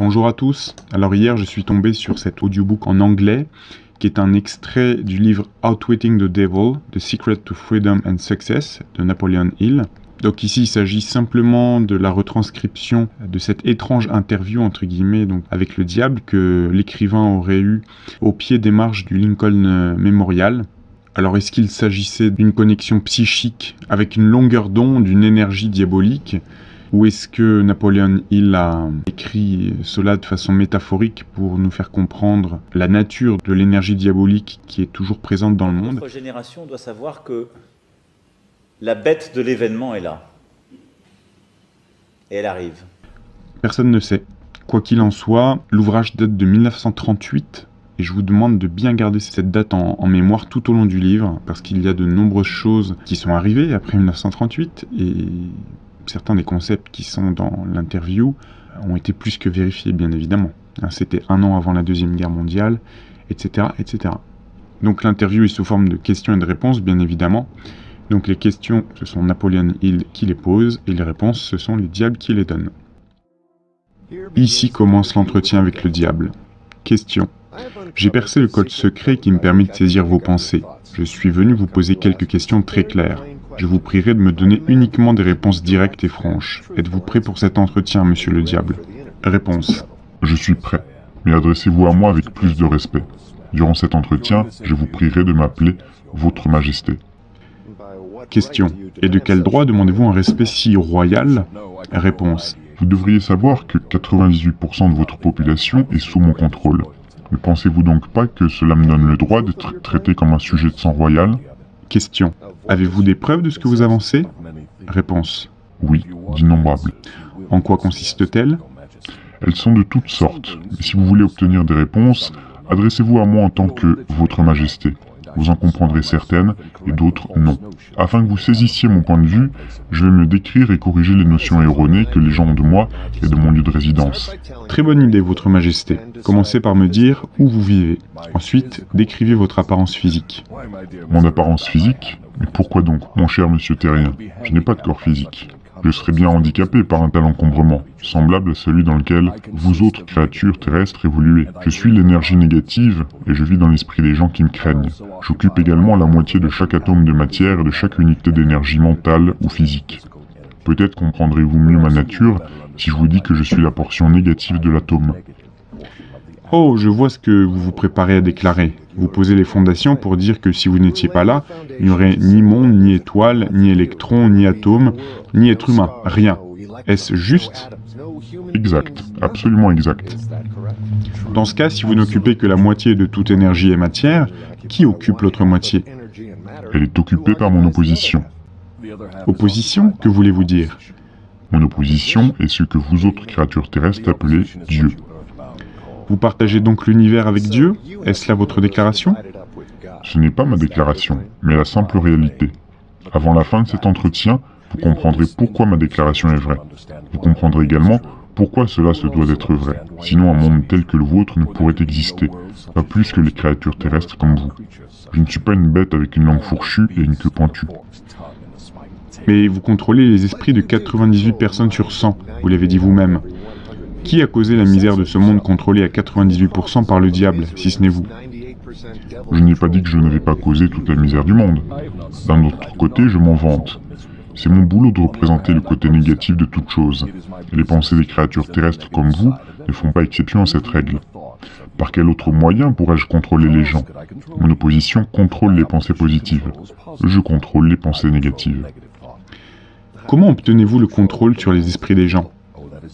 Bonjour à tous. Alors hier, je suis tombé sur cet audiobook en anglais qui est un extrait du livre Outwitting the Devil, The Secret to Freedom and Success de Napoleon Hill. Donc ici, il s'agit simplement de la retranscription de cette étrange interview, entre guillemets, donc avec le diable que l'écrivain aurait eu au pied des marches du Lincoln Memorial. Alors est-ce qu'il s'agissait d'une connexion psychique avec une longueur d'onde, d'une énergie diabolique, ou est-ce que Napoleon Hill a écrit cela de façon métaphorique pour nous faire comprendre la nature de l'énergie diabolique qui est toujours présente dans le monde? Notre génération doit savoir que la bête de l'événement est là. Et elle arrive. Personne ne sait. Quoi qu'il en soit, l'ouvrage date de 1938. Et je vous demande de bien garder cette date en mémoire tout au long du livre, parce qu'il y a de nombreuses choses qui sont arrivées après 1938, et certains des concepts qui sont dans l'interview ont été plus que vérifiés, bien évidemment. C'était 1 an avant la Deuxième Guerre mondiale, etc., etc. Donc l'interview est sous forme de questions et de réponses, bien évidemment. Donc les questions, ce sont Napoleon Hill qui les pose, et les réponses, ce sont les diables qui les donnent. Ici commence l'entretien avec le diable. Question. J'ai percé le code secret qui me permet de saisir vos pensées. Je suis venu vous poser quelques questions très claires. Je vous prierai de me donner uniquement des réponses directes et franches. Êtes-vous prêt pour cet entretien, monsieur le diable? Réponse. Je suis prêt, mais adressez-vous à moi avec plus de respect. Durant cet entretien, je vous prierai de m'appeler Votre Majesté. Question. Et de quel droit demandez-vous un respect si royal? Réponse. Vous devriez savoir que 98% de votre population est sous mon contrôle. Ne pensez-vous donc pas que cela me donne le droit d'être traité comme un sujet de sang royal? Question. Avez-vous des preuves de ce que vous avancez? Réponse. Oui, d'innombrables. En quoi consistent-elles? Elles sont de toutes sortes, mais si vous voulez obtenir des réponses, adressez-vous à moi en tant que Votre Majesté. Vous en comprendrez certaines, et d'autres non. Afin que vous saisissiez mon point de vue, je vais me décrire et corriger les notions erronées que les gens ont de moi et de mon lieu de résidence. Très bonne idée, Votre Majesté. Commencez par me dire où vous vivez. Ensuite, décrivez votre apparence physique. Mon apparence physique? Mais pourquoi donc, mon cher monsieur Terrien? Je n'ai pas de corps physique. Je serais bien handicapé par un tel encombrement, semblable à celui dans lequel vous autres créatures terrestres évoluez. Je suis l'énergie négative et je vis dans l'esprit des gens qui me craignent. J'occupe également la moitié de chaque atome de matière et de chaque unité d'énergie mentale ou physique. Peut-être comprendrez-vous mieux ma nature si je vous dis que je suis la portion négative de l'atome. Oh, je vois ce que vous vous préparez à déclarer. Vous posez les fondations pour dire que si vous n'étiez pas là, il n'y aurait ni monde, ni étoile, ni électron, ni atome, ni être humain, rien. Est-ce juste? Exact, absolument exact. Dans ce cas, si vous n'occupez que la moitié de toute énergie et matière, qui occupe l'autre moitié? Elle est occupée par mon opposition. Opposition? Que voulez-vous dire? Mon opposition est ce que vous autres créatures terrestres appelez Dieu. Vous partagez donc l'univers avec Dieu? Est-ce là votre déclaration? Ce n'est pas ma déclaration, mais la simple réalité. Avant la fin de cet entretien, vous comprendrez pourquoi ma déclaration est vraie. Vous comprendrez également pourquoi cela se doit d'être vrai. Sinon, un monde tel que le vôtre ne pourrait exister, pas plus que les créatures terrestres comme vous. Je ne suis pas une bête avec une langue fourchue et une queue pointue. Mais vous contrôlez les esprits de 98 personnes sur 100, vous l'avez dit vous-même. Qui a causé la misère de ce monde contrôlé à 98% par le diable, si ce n'est vous? Je n'ai pas dit que je n'avais pas causé toute la misère du monde. D'un autre côté, je m'en vante. C'est mon boulot de représenter le côté négatif de toute chose. Et les pensées des créatures terrestres comme vous ne font pas exception à cette règle. Par quel autre moyen pourrais-je contrôler les gens? Mon opposition contrôle les pensées positives. Je contrôle les pensées négatives. Comment obtenez-vous le contrôle sur les esprits des gens?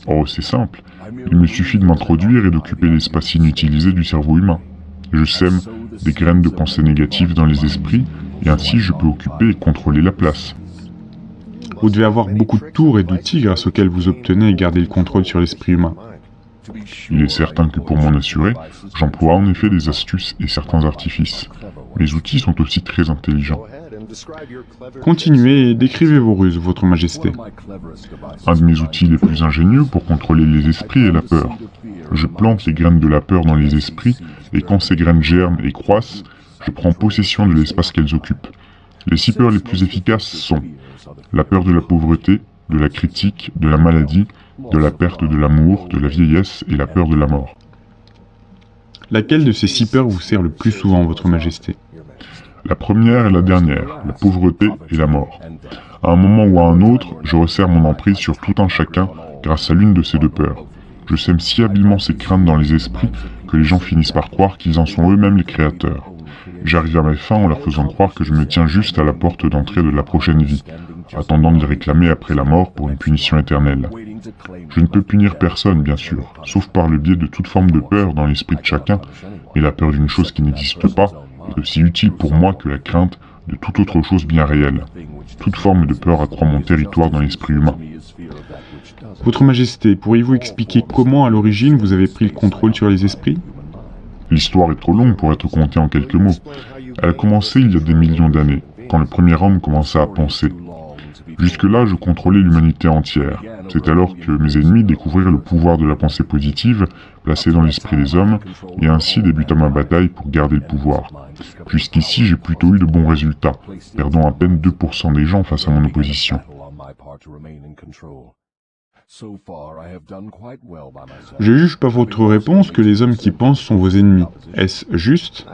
Oh, c'est simple. Il me suffit de m'introduire et d'occuper l'espace inutilisé du cerveau humain. Je sème des graines de pensée négatives dans les esprits, et ainsi je peux occuper et contrôler la place. Vous devez avoir beaucoup de tours et d'outils grâce auxquels vous obtenez et gardez le contrôle sur l'esprit humain. Il est certain que pour m'en assurer, j'emploie en effet des astuces et certains artifices. Mes outils sont aussi très intelligents. Continuez et décrivez vos ruses, Votre Majesté. Un de mes outils les plus ingénieux pour contrôler les esprits est la peur. Je plante les graines de la peur dans les esprits, et quand ces graines germent et croissent, je prends possession de l'espace qu'elles occupent. Les 6 peurs les plus efficaces sont la peur de la pauvreté, de la critique, de la maladie, de la perte de l'amour, de la vieillesse et la peur de la mort. Laquelle de ces 6 peurs vous sert le plus souvent, Votre Majesté? La première et la dernière, la pauvreté et la mort. À un moment ou à un autre, je resserre mon emprise sur tout un chacun grâce à l'une de ces deux peurs. Je sème si habilement ces craintes dans les esprits que les gens finissent par croire qu'ils en sont eux-mêmes les créateurs. J'arrive à mes fins en leur faisant croire que je me tiens juste à la porte d'entrée de la prochaine vie, attendant de les réclamer après la mort pour une punition éternelle. Je ne peux punir personne, bien sûr, sauf par le biais de toute forme de peur dans l'esprit de chacun, mais la peur d'une chose qui n'existe pas est aussi utile pour moi que la crainte de toute autre chose bien réelle. Toute forme de peur accroît mon territoire dans l'esprit humain. Votre Majesté, pourriez-vous expliquer comment, à l'origine, vous avez pris le contrôle sur les esprits? L'histoire est trop longue pour être contée en quelques mots. Elle a commencé il y a des millions d'années, quand le premier homme commença à penser. Jusque-là, je contrôlais l'humanité entière. C'est alors que mes ennemis découvrirent le pouvoir de la pensée positive, placée dans l'esprit des hommes, et ainsi débuta ma bataille pour garder le pouvoir. Jusqu'ici, j'ai plutôt eu de bons résultats, perdant à peine 2% des gens face à mon opposition. Je juge par votre réponse que les hommes qui pensent sont vos ennemis. Est-ce juste?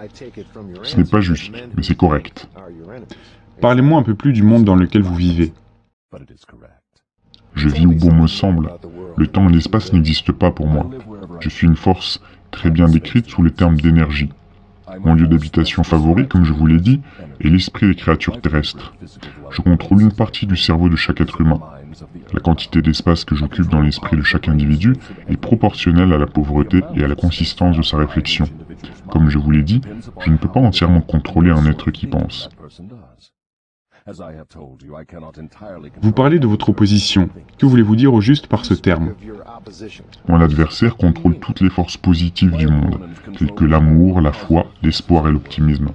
Ce n'est pas juste, mais c'est correct. Parlez-moi un peu plus du monde dans lequel vous vivez. Je vis où bon me semble. Le temps et l'espace n'existent pas pour moi. Je suis une force très bien décrite sous le terme d'énergie. Mon lieu d'habitation favori, comme je vous l'ai dit, est l'esprit des créatures terrestres. Je contrôle une partie du cerveau de chaque être humain. La quantité d'espace que j'occupe dans l'esprit de chaque individu est proportionnelle à la pauvreté et à la consistance de sa réflexion. Comme je vous l'ai dit, je ne peux pas entièrement contrôler un être qui pense. Vous parlez de votre opposition. Que voulez-vous dire au juste par ce terme? Mon adversaire contrôle toutes les forces positives du monde, telles que l'amour, la foi, l'espoir et l'optimisme.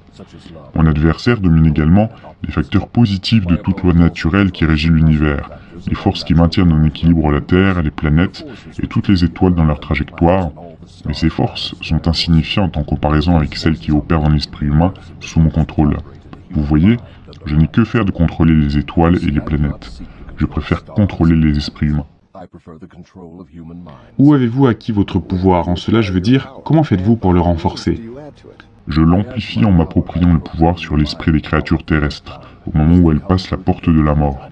Mon adversaire domine également les facteurs positifs de toute loi naturelle qui régit l'univers, les forces qui maintiennent en équilibre la Terre, les planètes et toutes les étoiles dans leur trajectoire. Mais ces forces sont insignifiantes en comparaison avec celles qui opèrent dans l'esprit humain sous mon contrôle. Vous voyez, je n'ai que faire de contrôler les étoiles et les planètes. Je préfère contrôler les esprits humains. Où avez-vous acquis votre pouvoir? En cela, je veux dire, comment faites-vous pour le renforcer? Je l'amplifie en m'appropriant le pouvoir sur l'esprit des créatures terrestres, au moment où elles passent la porte de la mort.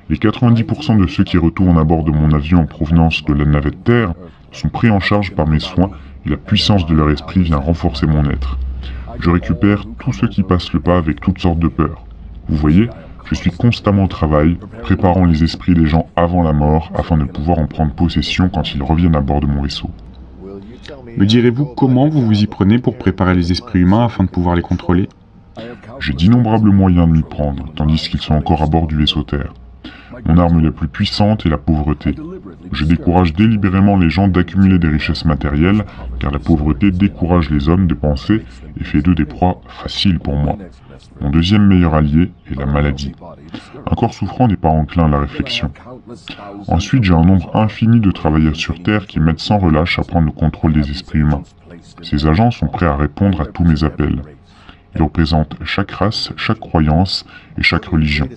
Les 90% de ceux qui retournent à bord de mon avion en provenance de la navette Terre sont pris en charge par mes soins et la puissance de leur esprit vient renforcer mon être. Je récupère tous ceux qui passent le pas avec toutes sortes de peurs. Vous voyez, je suis constamment au travail, préparant les esprits des gens avant la mort afin de pouvoir en prendre possession quand ils reviennent à bord de mon vaisseau. Me direz-vous comment vous vous y prenez pour préparer les esprits humains afin de pouvoir les contrôler? J'ai d'innombrables moyens de m'y prendre, tandis qu'ils sont encore à bord du vaisseau Terre. Mon arme la plus puissante est la pauvreté. Je décourage délibérément les gens d'accumuler des richesses matérielles, car la pauvreté décourage les hommes de penser et fait d'eux des proies faciles pour moi. Mon deuxième meilleur allié est la maladie. Un corps souffrant n'est pas enclin à la réflexion. Ensuite, j'ai un nombre infini de travailleurs sur Terre qui m'aident sans relâche à prendre le contrôle des esprits humains. Ces agents sont prêts à répondre à tous mes appels. Ils représentent chaque race, chaque croyance et chaque religion.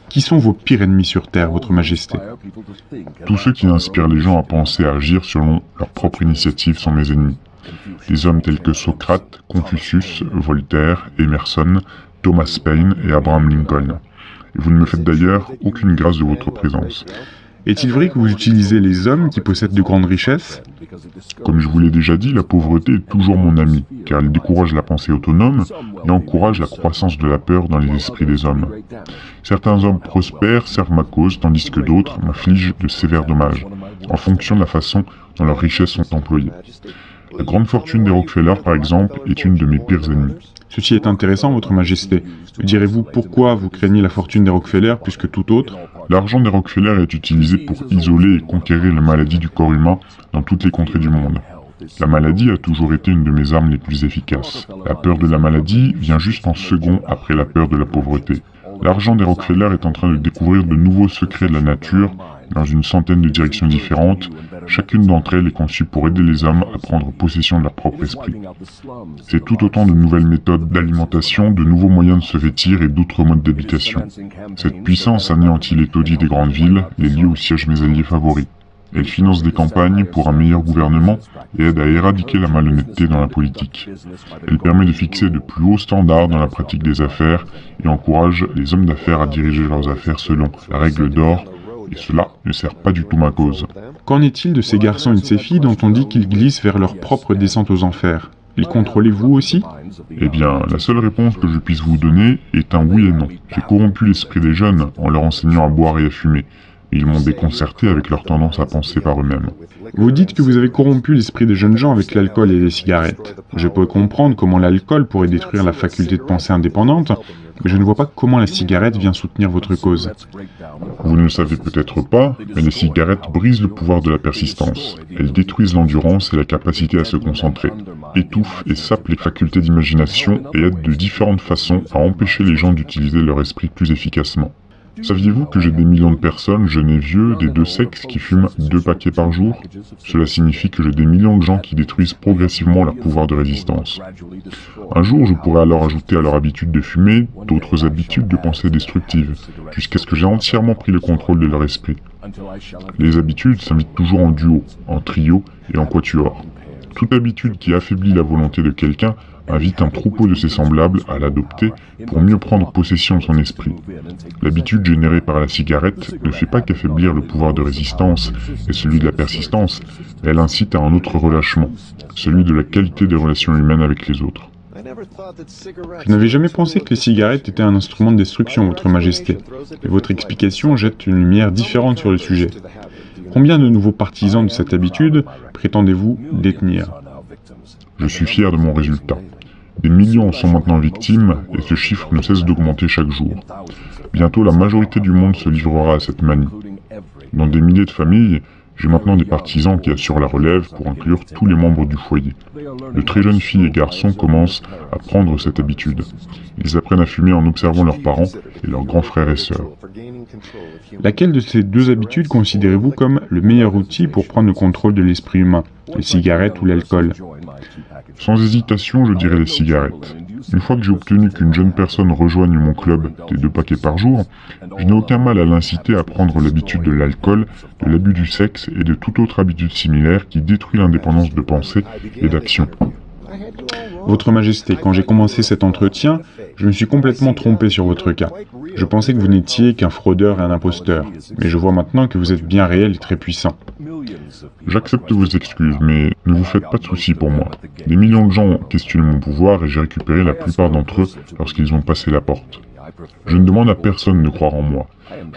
Qui sont vos pires ennemis sur Terre, Votre Majesté? Tous ceux qui inspirent les gens à penser et à agir selon leur propre initiative sont mes ennemis. Des hommes tels que Socrate, Confucius, Voltaire, Emerson, Thomas Paine et Abraham Lincoln. Et vous ne me faites d'ailleurs aucune grâce de votre présence. Est-il vrai que vous utilisez les hommes qui possèdent de grandes richesses? Comme je vous l'ai déjà dit, la pauvreté est toujours mon amie, car elle décourage la pensée autonome et encourage la croissance de la peur dans les esprits des hommes. Certains hommes prospèrent, servent ma cause, tandis que d'autres m'affligent de sévères dommages, en fonction de la façon dont leurs richesses sont employées. La grande fortune des Rockefeller, par exemple, est une de mes pires ennemis. Ceci est intéressant, Votre Majesté. Me direz-vous pourquoi vous craignez la fortune des Rockefeller plus que tout autre? L'argent des Rockefeller est utilisé pour isoler et conquérir la maladie du corps humain dans toutes les contrées du monde. La maladie a toujours été une de mes armes les plus efficaces. La peur de la maladie vient juste en second après la peur de la pauvreté. L'argent des Rockefeller est en train de découvrir de nouveaux secrets de la nature dans une centaine de directions différentes. Chacune d'entre elles est conçue pour aider les hommes à prendre possession de leur propre esprit. C'est tout autant de nouvelles méthodes d'alimentation, de nouveaux moyens de se vêtir et d'autres modes d'habitation. Cette puissance anéantit les taudis des grandes villes, les lieux où siègent mes alliés favoris. Elle finance des campagnes pour un meilleur gouvernement et aide à éradiquer la malhonnêteté dans la politique. Elle permet de fixer de plus hauts standards dans la pratique des affaires et encourage les hommes d'affaires à diriger leurs affaires selon la règle d'or, et cela ne sert pas du tout ma cause. Qu'en est-il de ces garçons et de ces filles dont on dit qu'ils glissent vers leur propre descente aux enfers? Les contrôlez-vous aussi? Eh bien, la seule réponse que je puisse vous donner est un oui et non. J'ai corrompu l'esprit des jeunes en leur enseignant à boire et à fumer. Ils m'ont déconcerté avec leur tendance à penser par eux-mêmes. Vous dites que vous avez corrompu l'esprit des jeunes gens avec l'alcool et les cigarettes. Je peux comprendre comment l'alcool pourrait détruire la faculté de pensée indépendante, mais je ne vois pas comment la cigarette vient soutenir votre cause. Vous ne le savez peut-être pas, mais les cigarettes brisent le pouvoir de la persistance. Elles détruisent l'endurance et la capacité à se concentrer, étouffent et sapent les facultés d'imagination et aident de différentes façons à empêcher les gens d'utiliser leur esprit plus efficacement. Saviez-vous que j'ai des millions de personnes, jeunes et vieux, des deux sexes, qui fument 2 paquets par jour? Cela signifie que j'ai des millions de gens qui détruisent progressivement leur pouvoir de résistance. Un jour, je pourrais alors ajouter à leur habitude de fumer d'autres habitudes de pensée destructives, jusqu'à ce que j'ai entièrement pris le contrôle de leur esprit. Les habitudes s'invitent toujours en duo, en trio et en quatuor. Toute habitude qui affaiblit la volonté de quelqu'un invite un troupeau de ses semblables à l'adopter pour mieux prendre possession de son esprit. L'habitude générée par la cigarette ne fait pas qu'affaiblir le pouvoir de résistance et celui de la persistance, elle incite à un autre relâchement, celui de la qualité des relations humaines avec les autres. Je n'avais jamais pensé que les cigarettes étaient un instrument de destruction, Votre Majesté, et votre explication jette une lumière différente sur le sujet. Combien de nouveaux partisans de cette habitude prétendez-vous détenir? Je suis fier de mon résultat. Des millions en sont maintenant victimes et ce chiffre ne cesse d'augmenter chaque jour. Bientôt, la majorité du monde se livrera à cette manie. Dans des milliers de familles, j'ai maintenant des partisans qui assurent la relève pour inclure tous les membres du foyer. De très jeunes filles et garçons commencent à prendre cette habitude. Ils apprennent à fumer en observant leurs parents et leurs grands frères et sœurs. Laquelle de ces deux habitudes considérez-vous comme le meilleur outil pour prendre le contrôle de l'esprit humain, les cigarettes ou l'alcool? Sans hésitation, je dirais les cigarettes. Une fois que j'ai obtenu qu'une jeune personne rejoigne mon club des 2 paquets par jour, je n'ai aucun mal à l'inciter à prendre l'habitude de l'alcool, de l'abus du sexe et de toute autre habitude similaire qui détruit l'indépendance de pensée et d'action. Votre Majesté, quand j'ai commencé cet entretien, je me suis complètement trompé sur votre cas. Je pensais que vous n'étiez qu'un fraudeur et un imposteur, mais je vois maintenant que vous êtes bien réel et très puissant. J'accepte vos excuses, mais ne vous faites pas de soucis pour moi. Des millions de gens ont questionné mon pouvoir et j'ai récupéré la plupart d'entre eux lorsqu'ils ont passé la porte. Je ne demande à personne de croire en moi.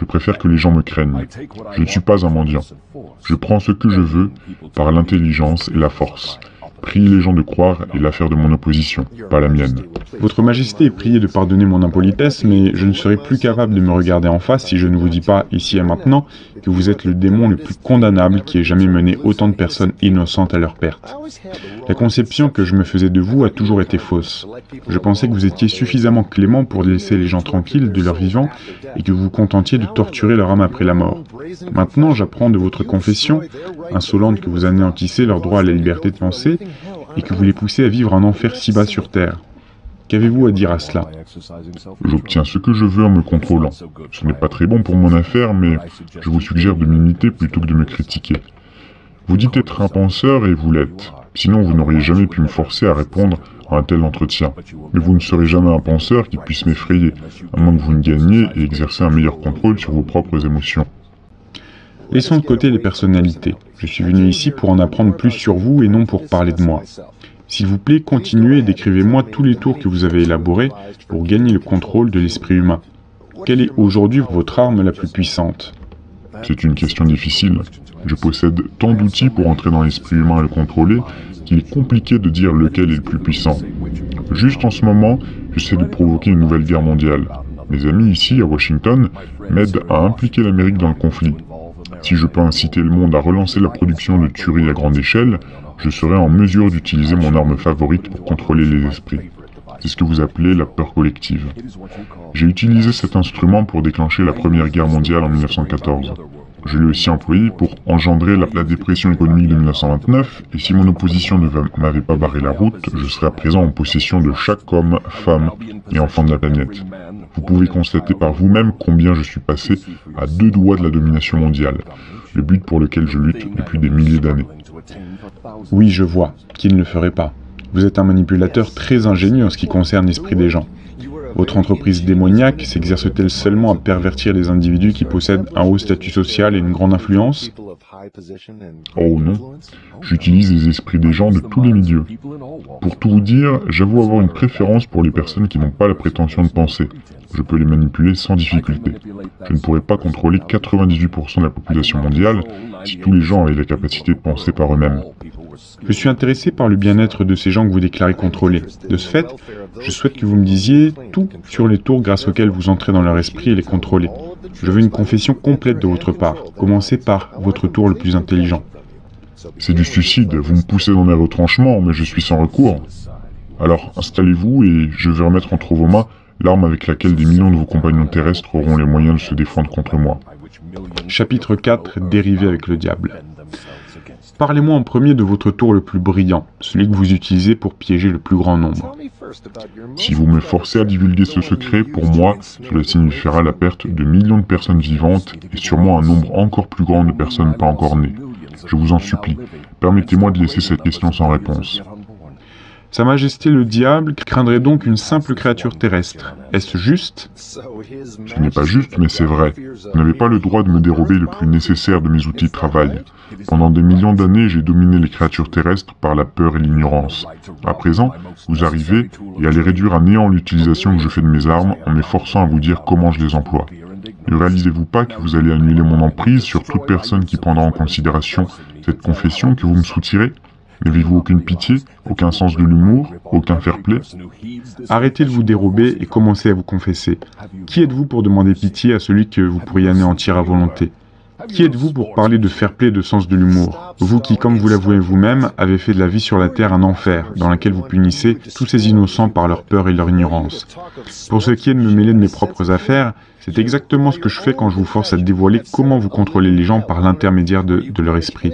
Je préfère que les gens me craignent. Je ne suis pas un mendiant. Je prends ce que je veux par l'intelligence et la force. Priez les gens de croire est l'affaire de mon opposition, pas la mienne. Votre Majesté est priée de pardonner mon impolitesse, mais je ne serai plus capable de me regarder en face si je ne vous dis pas, ici et maintenant, que vous êtes le démon le plus condamnable qui ait jamais mené autant de personnes innocentes à leur perte. La conception que je me faisais de vous a toujours été fausse. Je pensais que vous étiez suffisamment clément pour laisser les gens tranquilles de leur vivant et que vous vous contentiez de torturer leur âme après la mort. Maintenant, j'apprends de votre confession, insolente, que vous anéantissez leur droit à la liberté de penser et que vous les poussez à vivre un enfer si bas sur terre. Qu'avez-vous à dire à cela? J'obtiens ce que je veux en me contrôlant. Ce n'est pas très bon pour mon affaire, mais je vous suggère de m'imiter plutôt que de me critiquer. Vous dites être un penseur et vous l'êtes. Sinon, vous n'auriez jamais pu me forcer à répondre à un tel entretien. Mais vous ne serez jamais un penseur qui puisse m'effrayer, à moins que vous ne gagniez et exercer un meilleur contrôle sur vos propres émotions. Laissons de côté les personnalités. Je suis venu ici pour en apprendre plus sur vous et non pour parler de moi. S'il vous plaît, continuez et décrivez-moi tous les tours que vous avez élaborés pour gagner le contrôle de l'esprit humain. Quelle est aujourd'hui votre arme la plus puissante? C'est une question difficile. Je possède tant d'outils pour entrer dans l'esprit humain et le contrôler qu'il est compliqué de dire lequel est le plus puissant. Juste en ce moment, j'essaie de provoquer une nouvelle guerre mondiale. Mes amis ici, à Washington, m'aident à impliquer l'Amérique dans le conflit. Si je peux inciter le monde à relancer la production de tueries à grande échelle, je serai en mesure d'utiliser mon arme favorite pour contrôler les esprits. C'est ce que vous appelez la peur collective. J'ai utilisé cet instrument pour déclencher la Première Guerre mondiale en 1914. Je l'ai aussi employé pour engendrer la dépression économique de 1929, et si mon opposition ne m'avait pas barré la route, je serais à présent en possession de chaque homme, femme et enfant de la planète. Vous pouvez constater par vous-même combien je suis passé à 2 doigts de la domination mondiale, le but pour lequel je lutte depuis des milliers d'années. Oui, je vois, qu'il ne le ferait pas. Vous êtes un manipulateur très ingénieux en ce qui concerne l'esprit des gens. Votre entreprise démoniaque s'exerce-t-elle seulement à pervertir les individus qui possèdent un haut statut social et une grande influence? Oh non, j'utilise les esprits des gens de tous les milieux. Pour tout vous dire, j'avoue avoir une préférence pour les personnes qui n'ont pas la prétention de penser. Je peux les manipuler sans difficulté. Je ne pourrais pas contrôler 98% de la population mondiale si tous les gens avaient la capacité de penser par eux-mêmes. Je suis intéressé par le bien-être de ces gens que vous déclarez contrôler. De ce fait, je souhaite que vous me disiez tout sur les tours grâce auxquels vous entrez dans leur esprit et les contrôlez. Je veux une confession complète de votre part. Commencez par votre tour le plus intelligent. C'est du suicide, vous me poussez dans mes retranchements, mais je suis sans recours. Alors, installez-vous et je vais remettre entre vos mains l'arme avec laquelle des millions de vos compagnons terrestres auront les moyens de se défendre contre moi. Chapitre 4. Dérivé avec le diable. Parlez-moi en premier de votre tour le plus brillant, celui que vous utilisez pour piéger le plus grand nombre. Si vous me forcez à divulguer ce secret, pour moi, cela signifiera la perte de millions de personnes vivantes et sûrement un nombre encore plus grand de personnes pas encore nées. Je vous en supplie, permettez-moi de laisser cette question sans réponse. Sa Majesté le Diable craindrait donc une simple créature terrestre. Est-ce juste? Ce n'est pas juste, mais c'est vrai. Vous n'avez pas le droit de me dérober le plus nécessaire de mes outils de travail. Pendant des millions d'années, j'ai dominé les créatures terrestres par la peur et l'ignorance. À présent, vous arrivez et allez réduire à néant l'utilisation que je fais de mes armes en m'efforçant à vous dire comment je les emploie. Ne réalisez-vous pas que vous allez annuler mon emprise sur toute personne qui prendra en considération cette confession que vous me soutirez? N'avez-vous aucune pitié, aucun sens de l'humour, aucun fair-play? Arrêtez de vous dérober et commencez à vous confesser. Qui êtes-vous pour demander pitié à celui que vous pourriez anéantir à volonté? Qui êtes-vous pour parler de fair-play et de sens de l'humour? Vous qui, comme vous l'avouez vous-même, avez fait de la vie sur la terre un enfer, dans lequel vous punissez tous ces innocents par leur peur et leur ignorance. Pour ce qui est de me mêler de mes propres affaires, c'est exactement ce que je fais quand je vous force à dévoiler comment vous contrôlez les gens par l'intermédiaire de leur esprit.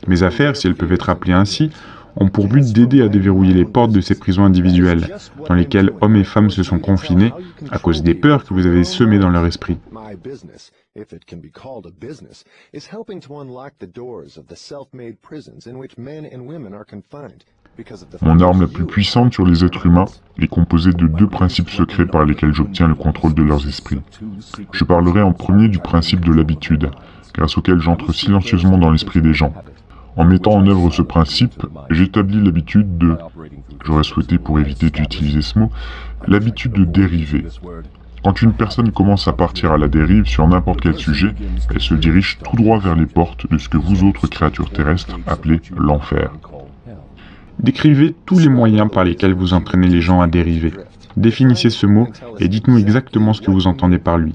Mes affaires, si elles peuvent être appelées ainsi, ont pour but d'aider à déverrouiller les portes de ces prisons individuelles, dans lesquelles hommes et femmes se sont confinés à cause des peurs que vous avez semées dans leur esprit. Mon arme la plus puissante sur les êtres humains est composée de 2 principes secrets par lesquels j'obtiens le contrôle de leurs esprits. Je parlerai en premier du principe de l'habitude, grâce auquel j'entre silencieusement dans l'esprit des gens. En mettant en œuvre ce principe, j'établis l'habitude de... J'aurais souhaité, pour éviter d'utiliser ce mot, l'habitude de dériver. Quand une personne commence à partir à la dérive sur n'importe quel sujet, elle se dirige tout droit vers les portes de ce que vous autres créatures terrestres appelez l'enfer. Décrivez tous les moyens par lesquels vous entraînez les gens à dériver. Définissez ce mot et dites-nous exactement ce que vous entendez par lui.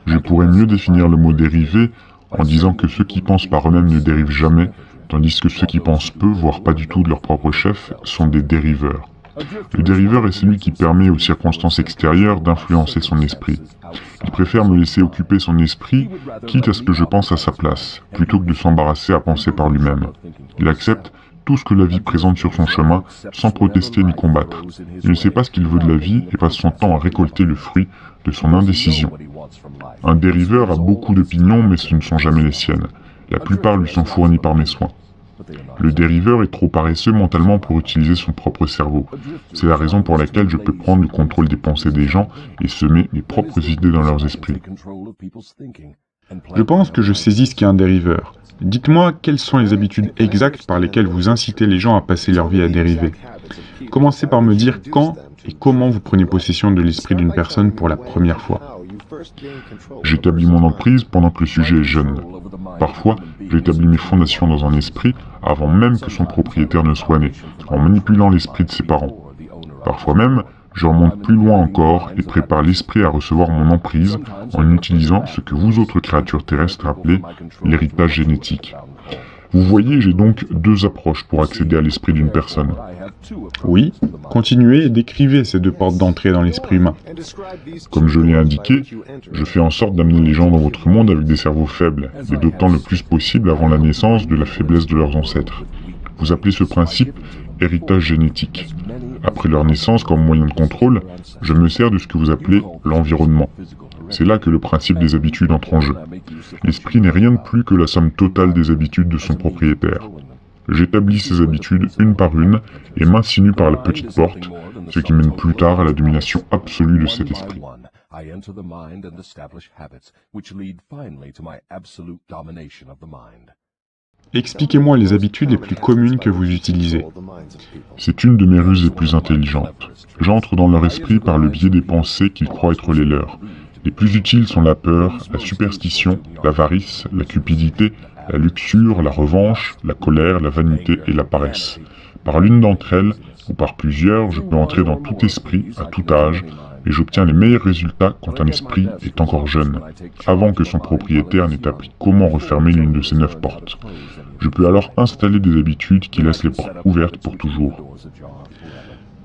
Je pourrais mieux définir le mot dériver en disant que ceux qui pensent par eux-mêmes ne dérivent jamais, tandis que ceux qui pensent peu, voire pas du tout de leur propre chef, sont des dériveurs. Le dériveur est celui qui permet aux circonstances extérieures d'influencer son esprit. Il préfère me laisser occuper son esprit, quitte à ce que je pense à sa place, plutôt que de s'embarrasser à penser par lui-même. Il accepte tout ce que la vie présente sur son chemin, sans protester ni combattre. Il ne sait pas ce qu'il veut de la vie et passe son temps à récolter le fruit de son indécision. Un dériveur a beaucoup d'opinions, mais ce ne sont jamais les siennes. La plupart lui sont fournis par mes soins. Le dériveur est trop paresseux mentalement pour utiliser son propre cerveau. C'est la raison pour laquelle je peux prendre le contrôle des pensées des gens et semer mes propres idées dans leurs esprits. Je pense que je saisis ce qu'est un dériveur. Dites-moi quelles sont les habitudes exactes par lesquelles vous incitez les gens à passer leur vie à dériver. Commencez par me dire quand et comment vous prenez possession de l'esprit d'une personne pour la première fois. J'établis mon emprise pendant que le sujet est jeune. Parfois, j'établis mes fondations dans un esprit avant même que son propriétaire ne soit né, en manipulant l'esprit de ses parents. Parfois même, je remonte plus loin encore et prépare l'esprit à recevoir mon emprise en utilisant ce que vous autres créatures terrestres appelez l'héritage génétique. Vous voyez, j'ai donc 2 approches pour accéder à l'esprit d'une personne. Oui, continuez et décrivez ces 2 portes d'entrée dans l'esprit humain. Comme je l'ai indiqué, je fais en sorte d'amener les gens dans votre monde avec des cerveaux faibles, les dotant le plus possible avant la naissance de la faiblesse de leurs ancêtres. Vous appelez ce principe héritage génétique. Après leur naissance comme moyen de contrôle, je me sers de ce que vous appelez l'environnement. C'est là que le principe des habitudes entre en jeu. L'esprit n'est rien de plus que la somme totale des habitudes de son propriétaire. J'établis ces habitudes une par une et m'insinue par la petite porte, ce qui mène plus tard à la domination absolue de cet esprit. Expliquez-moi les habitudes les plus communes que vous utilisez. C'est une de mes ruses les plus intelligentes. J'entre dans leur esprit par le biais des pensées qu'ils croient être les leurs. Les plus utiles sont la peur, la superstition, l'avarice, la cupidité, la luxure, la revanche, la colère, la vanité et la paresse. Par l'une d'entre elles, ou par plusieurs, je peux entrer dans tout esprit, à tout âge, et j'obtiens les meilleurs résultats quand un esprit est encore jeune, avant que son propriétaire n'ait appris comment refermer l'une de ces 9 portes. Je peux alors installer des habitudes qui laissent les portes ouvertes pour toujours.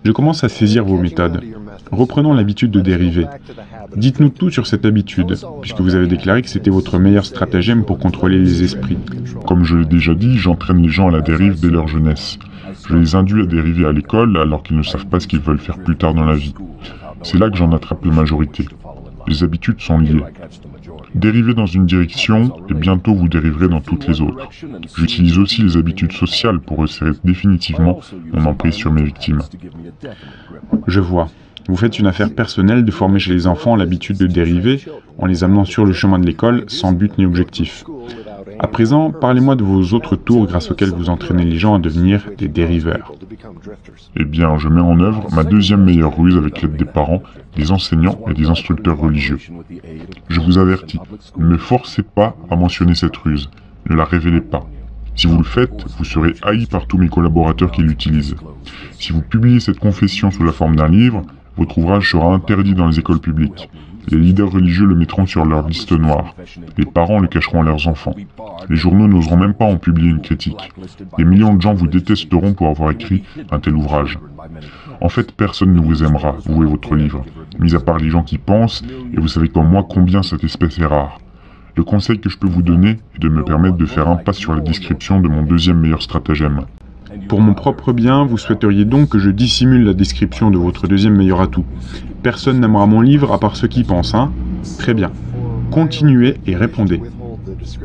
Je commence à saisir vos méthodes. Reprenons l'habitude de dériver. Dites-nous tout sur cette habitude, puisque vous avez déclaré que c'était votre meilleur stratagème pour contrôler les esprits. Comme je l'ai déjà dit, j'entraîne les gens à la dérive dès leur jeunesse. Je les induis à dériver à l'école alors qu'ils ne savent pas ce qu'ils veulent faire plus tard dans la vie. C'est là que j'en attrape la majorité. Les habitudes sont liées. Dérivez dans une direction et bientôt vous dériverez dans toutes les autres. J'utilise aussi les habitudes sociales pour resserrer définitivement mon emprise sur mes victimes. Je vois. Vous faites une affaire personnelle de former chez les enfants l'habitude de dériver en les amenant sur le chemin de l'école sans but ni objectif. À présent, parlez-moi de vos autres tours grâce auxquels vous entraînez les gens à devenir des dériveurs. Eh bien, je mets en œuvre ma deuxième meilleure ruse avec l'aide des parents, des enseignants et des instructeurs religieux. Je vous avertis, ne me forcez pas à mentionner cette ruse, ne la révélez pas. Si vous le faites, vous serez haï par tous mes collaborateurs qui l'utilisent. Si vous publiez cette confession sous la forme d'un livre, votre ouvrage sera interdit dans les écoles publiques. Les leaders religieux le mettront sur leur liste noire. Les parents le cacheront à leurs enfants. Les journaux n'oseront même pas en publier une critique. Des millions de gens vous détesteront pour avoir écrit un tel ouvrage. En fait, personne ne vous aimera, vous et votre livre, mis à part les gens qui pensent, et vous savez comme moi combien cette espèce est rare. Le conseil que je peux vous donner est de me permettre de faire un pas sur la description de mon deuxième meilleur stratagème. Pour mon propre bien, vous souhaiteriez donc que je dissimule la description de votre deuxième meilleur atout. Personne n'aimera mon livre à part ceux qui pensent, hein? Très bien. Continuez et répondez.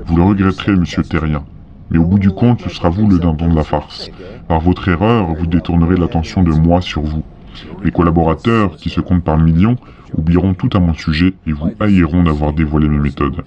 Vous le regretterez, monsieur Terrien. Mais au bout du compte, ce sera vous le dindon de la farce. Par votre erreur, vous détournerez l'attention de moi sur vous. Les collaborateurs, qui se comptent par millions, oublieront tout à mon sujet et vous haïront d'avoir dévoilé mes méthodes.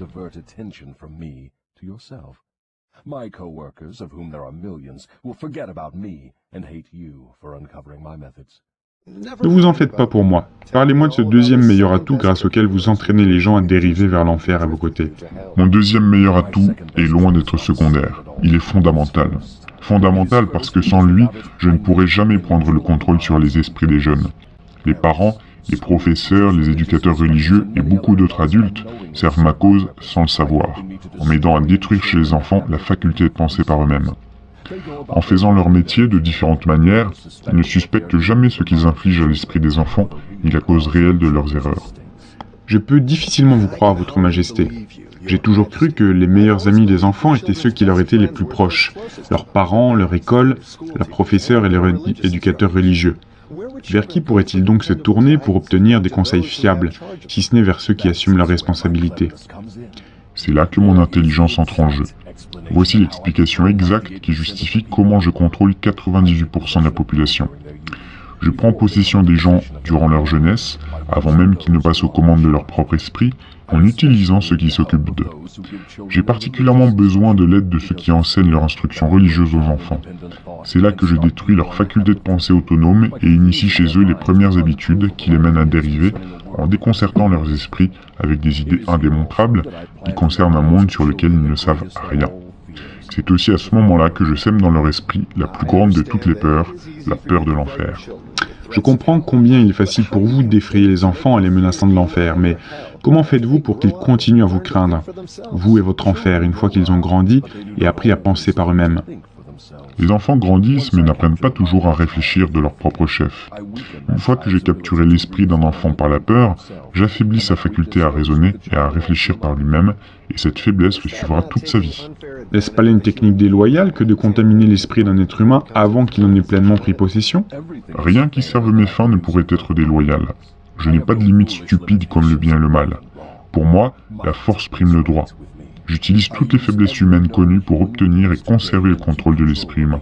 My co-workers, of whom there are millions, will forget about me and hate you for uncovering my methods. Ne vous en faites pas pour moi. Parlez-moi de ce deuxième meilleur atout grâce auquel vous entraînez les gens à dériver vers l'enfer à vos côtés. Mon deuxième meilleur atout est loin d'être secondaire. Il est fondamental. Fondamental parce que sans lui, je ne pourrais jamais prendre le contrôle sur les esprits des jeunes. Les parents, les professeurs, les éducateurs religieux et beaucoup d'autres adultes servent ma cause sans le savoir, en m'aidant à détruire chez les enfants la faculté de penser par eux-mêmes. En faisant leur métier de différentes manières, ils ne suspectent jamais ce qu'ils infligent à l'esprit des enfants, ni la cause réelle de leurs erreurs. Je peux difficilement vous croire, Votre Majesté. J'ai toujours cru que les meilleurs amis des enfants étaient ceux qui leur étaient les plus proches, leurs parents, leur école, leurs professeurs et leurs éducateurs religieux. Vers qui pourrait-il donc se tourner pour obtenir des conseils fiables, si ce n'est vers ceux qui assument leurs responsabilités? C'est là que mon intelligence entre en jeu. Voici l'explication exacte qui justifie comment je contrôle 98% de la population. Je prends possession des gens durant leur jeunesse, avant même qu'ils ne passent aux commandes de leur propre esprit, en utilisant ceux qui s'occupent d'eux. J'ai particulièrement besoin de l'aide de ceux qui enseignent leur instruction religieuse aux enfants. C'est là que je détruis leur faculté de pensée autonome et initie chez eux les premières habitudes qui les mènent à dériver, en déconcertant leurs esprits avec des idées indémontrables qui concernent un monde sur lequel ils ne savent rien. C'est aussi à ce moment-là que je sème dans leur esprit la plus grande de toutes les peurs, la peur de l'enfer. Je comprends combien il est facile pour vous d'effrayer les enfants en les menaçant de l'enfer, mais comment faites-vous pour qu'ils continuent à vous craindre, vous et votre enfer, une fois qu'ils ont grandi et appris à penser par eux-mêmes? Les enfants grandissent mais n'apprennent pas toujours à réfléchir de leur propre chef. Une fois que j'ai capturé l'esprit d'un enfant par la peur, j'affaiblis sa faculté à raisonner et à réfléchir par lui-même, et cette faiblesse le suivra toute sa vie. N'est-ce pas là une technique déloyale que de contaminer l'esprit d'un être humain avant qu'il en ait pleinement pris possession? Rien qui serve mes fins ne pourrait être déloyal. Je n'ai pas de limite stupide comme le bien et le mal. Pour moi, la force prime le droit. J'utilise toutes les faiblesses humaines connues pour obtenir et conserver le contrôle de l'esprit humain.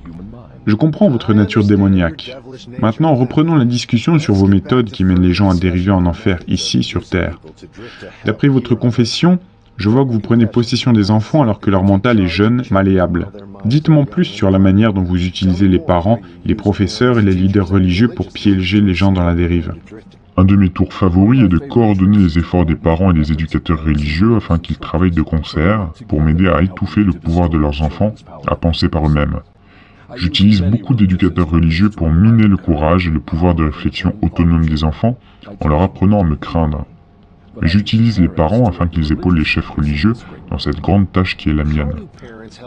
Je comprends votre nature démoniaque. Maintenant, reprenons la discussion sur vos méthodes qui mènent les gens à dériver en enfer ici sur Terre. D'après votre confession, je vois que vous prenez possession des enfants alors que leur mental est jeune, malléable. Dites-moi plus sur la manière dont vous utilisez les parents, les professeurs et les leaders religieux pour piéger les gens dans la dérive. Un de mes tours favoris est de coordonner les efforts des parents et des éducateurs religieux afin qu'ils travaillent de concert pour m'aider à étouffer le pouvoir de leurs enfants à penser par eux-mêmes. J'utilise beaucoup d'éducateurs religieux pour miner le courage et le pouvoir de réflexion autonome des enfants en leur apprenant à me craindre. Mais j'utilise les parents afin qu'ils épaulent les chefs religieux dans cette grande tâche qui est la mienne.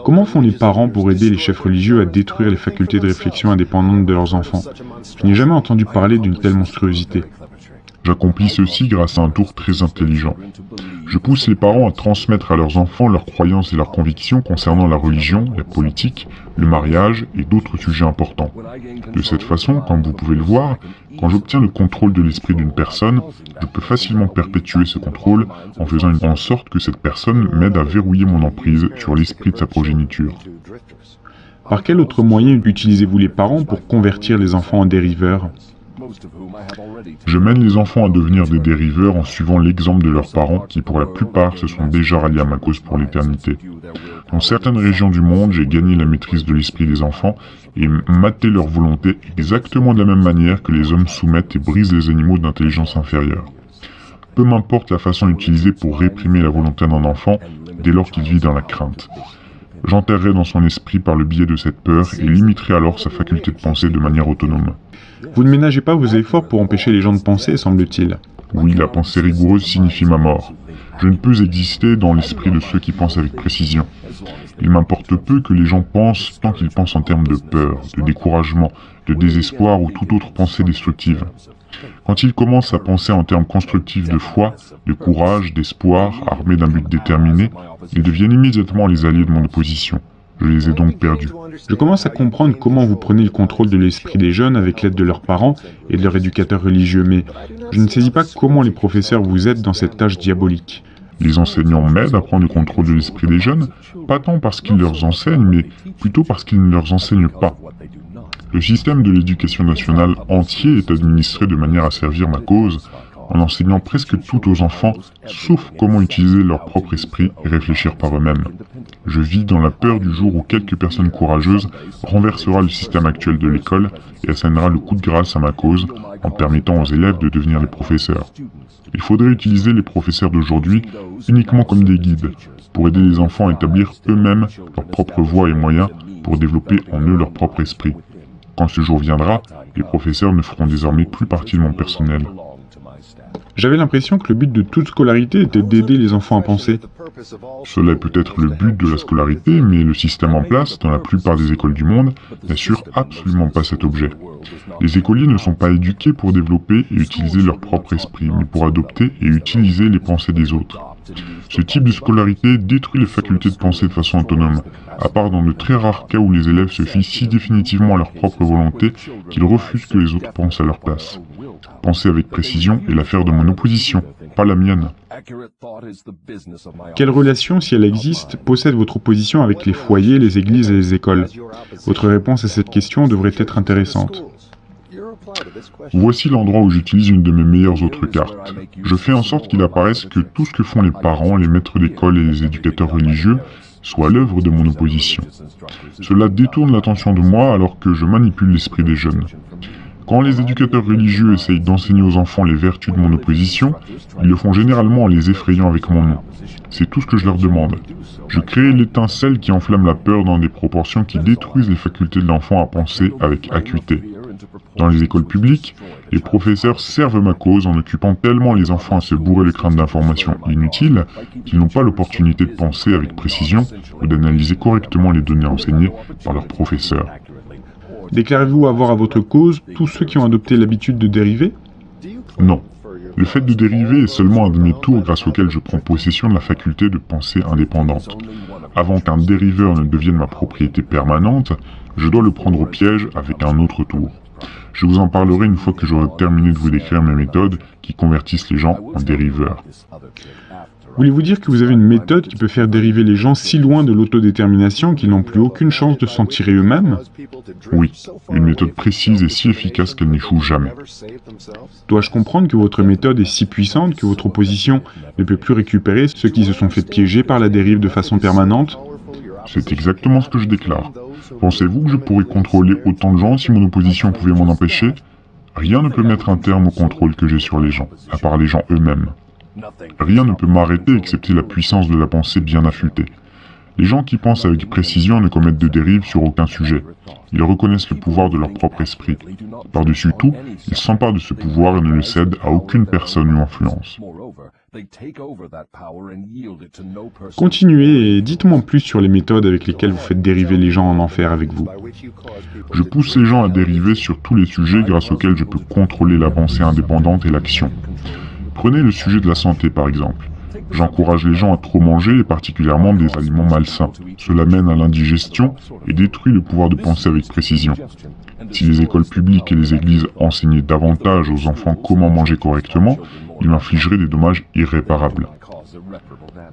Comment font les parents pour aider les chefs religieux à détruire les facultés de réflexion indépendantes de leurs enfants? Je n'ai jamais entendu parler d'une telle monstruosité. J'accomplis ceci grâce à un tour très intelligent. Je pousse les parents à transmettre à leurs enfants leurs croyances et leurs convictions concernant la religion, la politique, le mariage et d'autres sujets importants. De cette façon, comme vous pouvez le voir, quand j'obtiens le contrôle de l'esprit d'une personne, je peux facilement perpétuer ce contrôle en faisant en sorte que cette personne m'aide à verrouiller mon emprise sur l'esprit de sa progéniture. Par quel autre moyen utilisez-vous les parents pour convertir les enfants en dériveurs? Je mène les enfants à devenir des dériveurs en suivant l'exemple de leurs parents qui, pour la plupart, se sont déjà ralliés à ma cause pour l'éternité. Dans certaines régions du monde, j'ai gagné la maîtrise de l'esprit des enfants et maté leur volonté exactement de la même manière que les hommes soumettent et brisent les animaux d'intelligence inférieure. Peu m'importe la façon utilisée pour réprimer la volonté d'un enfant dès lors qu'il vit dans la crainte. J'enterrerai dans son esprit par le biais de cette peur et limiterai alors sa faculté de penser de manière autonome. Vous ne ménagez pas vos efforts pour empêcher les gens de penser, semble-t-il. Oui, la pensée rigoureuse signifie ma mort. Je ne peux exister dans l'esprit de ceux qui pensent avec précision. Il m'importe peu que les gens pensent tant qu'ils pensent en termes de peur, de découragement, de désespoir ou toute autre pensée destructive. Quand ils commencent à penser en termes constructifs de foi, de courage, d'espoir, armés d'un but déterminé, ils deviennent immédiatement les alliés de mon opposition. Je les ai donc perdus. Je commence à comprendre comment vous prenez le contrôle de l'esprit des jeunes avec l'aide de leurs parents et de leurs éducateurs religieux, mais je ne saisis pas comment les professeurs vous aident dans cette tâche diabolique. Les enseignants m'aident à prendre le contrôle de l'esprit des jeunes, pas tant parce qu'ils leur enseignent, mais plutôt parce qu'ils ne leur enseignent pas. Le système de l'éducation nationale entier est administré de manière à servir ma cause, en enseignant presque tout aux enfants, sauf comment utiliser leur propre esprit et réfléchir par eux-mêmes. Je vis dans la peur du jour où quelques personnes courageuses renversera le système actuel de l'école et assignera le coup de grâce à ma cause en permettant aux élèves de devenir les professeurs. Il faudrait utiliser les professeurs d'aujourd'hui uniquement comme des guides, pour aider les enfants à établir eux-mêmes leur propre voie et moyens pour développer en eux leur propre esprit. Quand ce jour viendra, les professeurs ne feront désormais plus partie de mon personnel. J'avais l'impression que le but de toute scolarité était d'aider les enfants à penser. Cela est peut-être le but de la scolarité, mais le système en place, dans la plupart des écoles du monde, n'assure absolument pas cet objet. Les écoliers ne sont pas éduqués pour développer et utiliser leur propre esprit, mais pour adopter et utiliser les pensées des autres. Ce type de scolarité détruit les facultés de penser de façon autonome, à part dans de très rares cas où les élèves se fient si définitivement à leur propre volonté qu'ils refusent que les autres pensent à leur place. Penser avec précision est l'affaire de mon opposition, pas la mienne. Quelle relation, si elle existe, possède votre opposition avec les foyers, les églises et les écoles? Votre réponse à cette question devrait être intéressante. Voici l'endroit où j'utilise une de mes meilleures autres cartes. Je fais en sorte qu'il apparaisse que tout ce que font les parents, les maîtres d'école et les éducateurs religieux soit l'œuvre de mon opposition. Cela détourne l'attention de moi alors que je manipule l'esprit des jeunes. Quand les éducateurs religieux essayent d'enseigner aux enfants les vertus de mon opposition, ils le font généralement en les effrayant avec mon nom. C'est tout ce que je leur demande. Je crée l'étincelle qui enflamme la peur dans des proportions qui détruisent les facultés de l'enfant à penser avec acuité. Dans les écoles publiques, les professeurs servent ma cause en occupant tellement les enfants à se bourrer le crâne d'informations inutiles qu'ils n'ont pas l'opportunité de penser avec précision ou d'analyser correctement les données enseignées par leurs professeurs. Déclarez-vous avoir à votre cause tous ceux qui ont adopté l'habitude de dériver? Non. Le fait de dériver est seulement un de mes tours grâce auquel je prends possession de la faculté de pensée indépendante. Avant qu'un dériveur ne devienne ma propriété permanente, je dois le prendre au piège avec un autre tour. Je vous en parlerai une fois que j'aurai terminé de vous décrire mes méthodes qui convertissent les gens en dériveurs. Voulez-vous dire que vous avez une méthode qui peut faire dériver les gens si loin de l'autodétermination qu'ils n'ont plus aucune chance de s'en tirer eux-mêmes? Oui, une méthode précise et si efficace qu'elle n'échoue jamais. Dois-je comprendre que votre méthode est si puissante que votre opposition ne peut plus récupérer ceux qui se sont fait piéger par la dérive de façon permanente? C'est exactement ce que je déclare. Pensez-vous que je pourrais contrôler autant de gens si mon opposition pouvait m'en empêcher? Rien ne peut mettre un terme au contrôle que j'ai sur les gens, à part les gens eux-mêmes. Rien ne peut m'arrêter excepté la puissance de la pensée bien affûtée. Les gens qui pensent avec précision ne commettent de dérive sur aucun sujet. Ils reconnaissent le pouvoir de leur propre esprit. Par-dessus tout, ils s'emparent de ce pouvoir et ne le cèdent à aucune personne ou influence. Continuez et dites-moi plus sur les méthodes avec lesquelles vous faites dériver les gens en enfer avec vous. Je pousse les gens à dériver sur tous les sujets grâce auxquels je peux contrôler la pensée indépendante et l'action. Prenez le sujet de la santé par exemple. J'encourage les gens à trop manger et particulièrement des aliments malsains. Cela mène à l'indigestion et détruit le pouvoir de penser avec précision. Si les écoles publiques et les églises enseignaient davantage aux enfants comment manger correctement, ils m'infligeraient des dommages irréparables.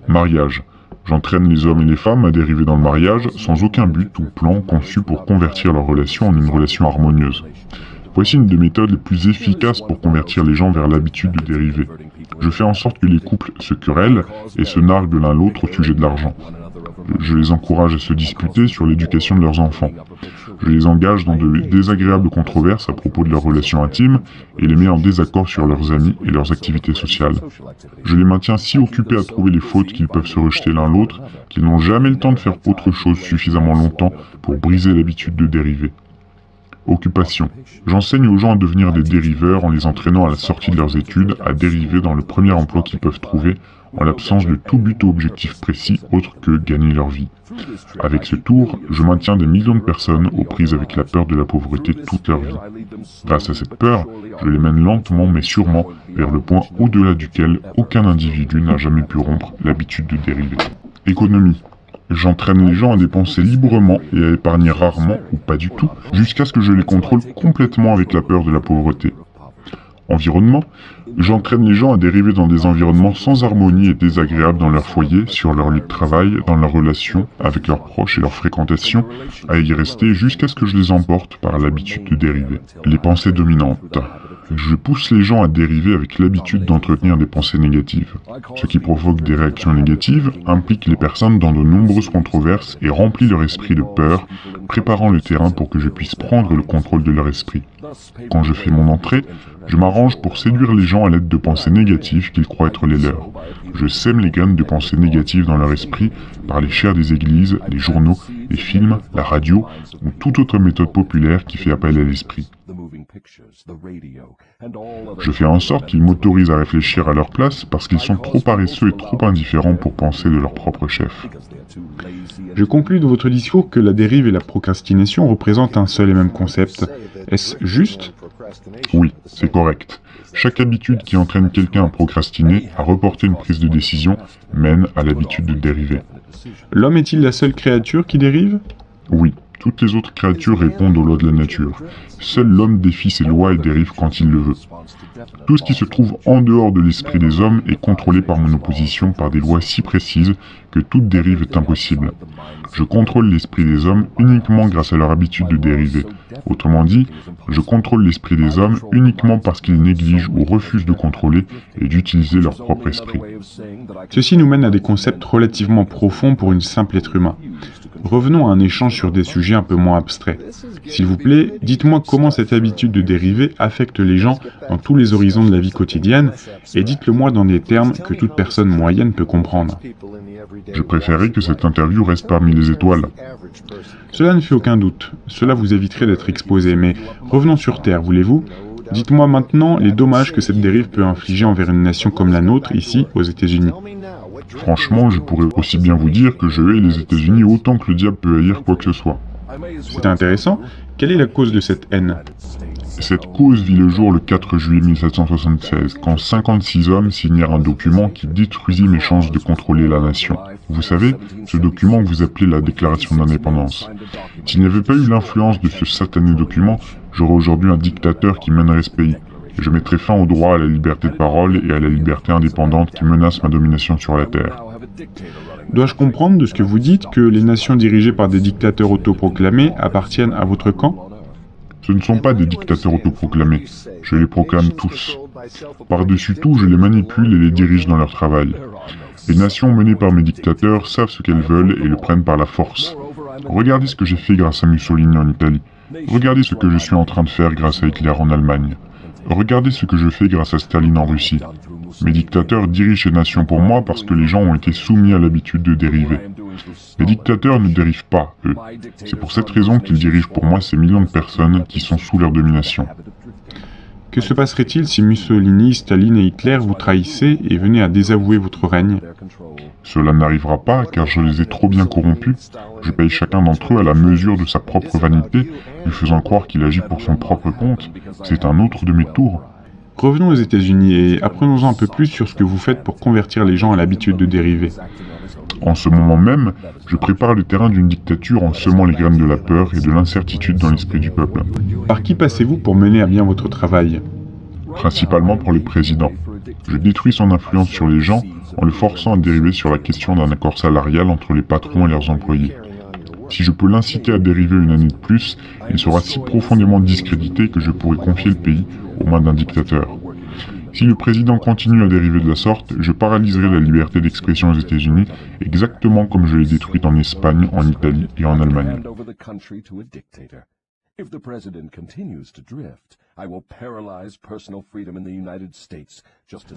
Mariage. J'entraîne les hommes et les femmes à dériver dans le mariage sans aucun but ou plan conçu pour convertir leur relation en une relation harmonieuse. Voici une des méthodes les plus efficaces pour convertir les gens vers l'habitude de dériver. Je fais en sorte que les couples se querellent et se narguent l'un l'autre au sujet de l'argent. Je les encourage à se disputer sur l'éducation de leurs enfants. Je les engage dans de désagréables controverses à propos de leurs relations intimes et les mets en désaccord sur leurs amis et leurs activités sociales. Je les maintiens si occupés à trouver les fautes qu'ils peuvent se rejeter l'un l'autre qu'ils n'ont jamais le temps de faire autre chose suffisamment longtemps pour briser l'habitude de dériver. Occupation. J'enseigne aux gens à devenir des dériveurs en les entraînant à la sortie de leurs études à dériver dans le premier emploi qu'ils peuvent trouver en l'absence de tout but ou objectif précis autre que gagner leur vie. Avec ce tour, je maintiens des millions de personnes aux prises avec la peur de la pauvreté toute leur vie. Grâce à cette peur, je les mène lentement mais sûrement vers le point au-delà duquel aucun individu n'a jamais pu rompre l'habitude de dériver. Économie. J'entraîne les gens à dépenser librement et à épargner rarement ou pas du tout, jusqu'à ce que je les contrôle complètement avec la peur de la pauvreté. Environnement. J'entraîne les gens à dériver dans des environnements sans harmonie et désagréables dans leur foyer, sur leur lieu de travail, dans leurs relations avec leurs proches et leur fréquentation, à y rester jusqu'à ce que je les emporte par l'habitude de dériver. Les pensées dominantes. Je pousse les gens à dériver avec l'habitude d'entretenir des pensées négatives. Ce qui provoque des réactions négatives implique les personnes dans de nombreuses controverses et remplit leur esprit de peur, préparant le terrain pour que je puisse prendre le contrôle de leur esprit. Quand je fais mon entrée, je m'arrange pour séduire les gens à l'aide de pensées négatives qu'ils croient être les leurs. Je sème les graines de pensées négatives dans leur esprit par les chairs des églises, les journaux, les films, la radio ou toute autre méthode populaire qui fait appel à l'esprit. Je fais en sorte qu'ils m'autorisent à réfléchir à leur place parce qu'ils sont trop paresseux et trop indifférents pour penser de leur propre chef. Je conclus de votre discours que la dérive et la procrastination représentent un seul et même concept. Est-ce juste? Oui, c'est correct. Chaque habitude qui entraîne quelqu'un à procrastiner, à reporter une prise de décision, mène à l'habitude de dériver. L'homme est-il la seule créature qui dérive? Oui, toutes les autres créatures répondent aux lois de la nature. Seul l'homme défie ses lois et dérive quand il le veut. Tout ce qui se trouve en dehors de l'esprit des hommes est contrôlé par mon opposition par des lois si précises que toute dérive est impossible. Je contrôle l'esprit des hommes uniquement grâce à leur habitude de dériver. Autrement dit, je contrôle l'esprit des hommes uniquement parce qu'ils négligent ou refusent de contrôler et d'utiliser leur propre esprit. Ceci nous mène à des concepts relativement profonds pour une simple être humain. Revenons à un échange sur des sujets un peu moins abstraits. S'il vous plaît, dites-moi comment cette habitude de dériver affecte les gens dans tous les horizons de la vie quotidienne, et dites-le-moi dans des termes que toute personne moyenne peut comprendre. Je préférerais que cette interview reste parmi les étoiles. Cela ne fait aucun doute. Cela vous éviterait d'être exposé, mais revenons sur Terre, voulez-vous? Dites-moi maintenant les dommages que cette dérive peut infliger envers une nation comme la nôtre, ici, aux États-Unis. Franchement, je pourrais aussi bien vous dire que je hais les États-Unis autant que le diable peut haïr quoi que ce soit. C'est intéressant. Quelle est la cause de cette haine? Cette cause vit le jour le 4 juillet 1776, quand 56 hommes signèrent un document qui détruisit mes chances de contrôler la nation. Vous savez, ce document que vous appelez la Déclaration d'indépendance. S'il n'y avait pas eu l'influence de ce satané document, J'aurais aujourd'hui un dictateur qui mènerait ce pays. Et je mettrais fin au droit à la liberté de parole et à la liberté indépendante qui menacent ma domination sur la Terre. Dois-je comprendre de ce que vous dites que les nations dirigées par des dictateurs autoproclamés appartiennent à votre camp? Ce ne sont pas des dictateurs autoproclamés. Je les proclame tous. Par-dessus tout, je les manipule et les dirige dans leur travail. Les nations menées par mes dictateurs savent ce qu'elles veulent et le prennent par la force. Regardez ce que j'ai fait grâce à Mussolini en Italie. Regardez ce que je suis en train de faire grâce à Hitler en Allemagne. Regardez ce que je fais grâce à Staline en Russie. Mes dictateurs dirigent ces nations pour moi parce que les gens ont été soumis à l'habitude de dériver. Les dictateurs ne dérivent pas, eux. C'est pour cette raison qu'ils dirigent pour moi ces millions de personnes qui sont sous leur domination. Que se passerait-il si Mussolini, Staline et Hitler vous trahissaient et venaient à désavouer votre règne? Cela n'arrivera pas car je les ai trop bien corrompus. Je paye chacun d'entre eux à la mesure de sa propre vanité, lui faisant croire qu'il agit pour son propre compte. C'est un autre de mes tours. Revenons aux États-Unis et apprenons-en un peu plus sur ce que vous faites pour convertir les gens à l'habitude de dériver. En ce moment même, je prépare le terrain d'une dictature en semant les graines de la peur et de l'incertitude dans l'esprit du peuple. Par qui passez-vous pour mener à bien votre travail? Principalement pour le président. Je détruis son influence sur les gens en le forçant à dériver sur la question d'un accord salarial entre les patrons et leurs employés. Si je peux l'inciter à dériver une année de plus, il sera si profondément discrédité que je pourrai confier le pays aux mains d'un dictateur. Si le président continue à dériver de la sorte, je paralyserai la liberté d'expression aux États-Unis, exactement comme je l'ai détruite en Espagne, en Italie et en Allemagne.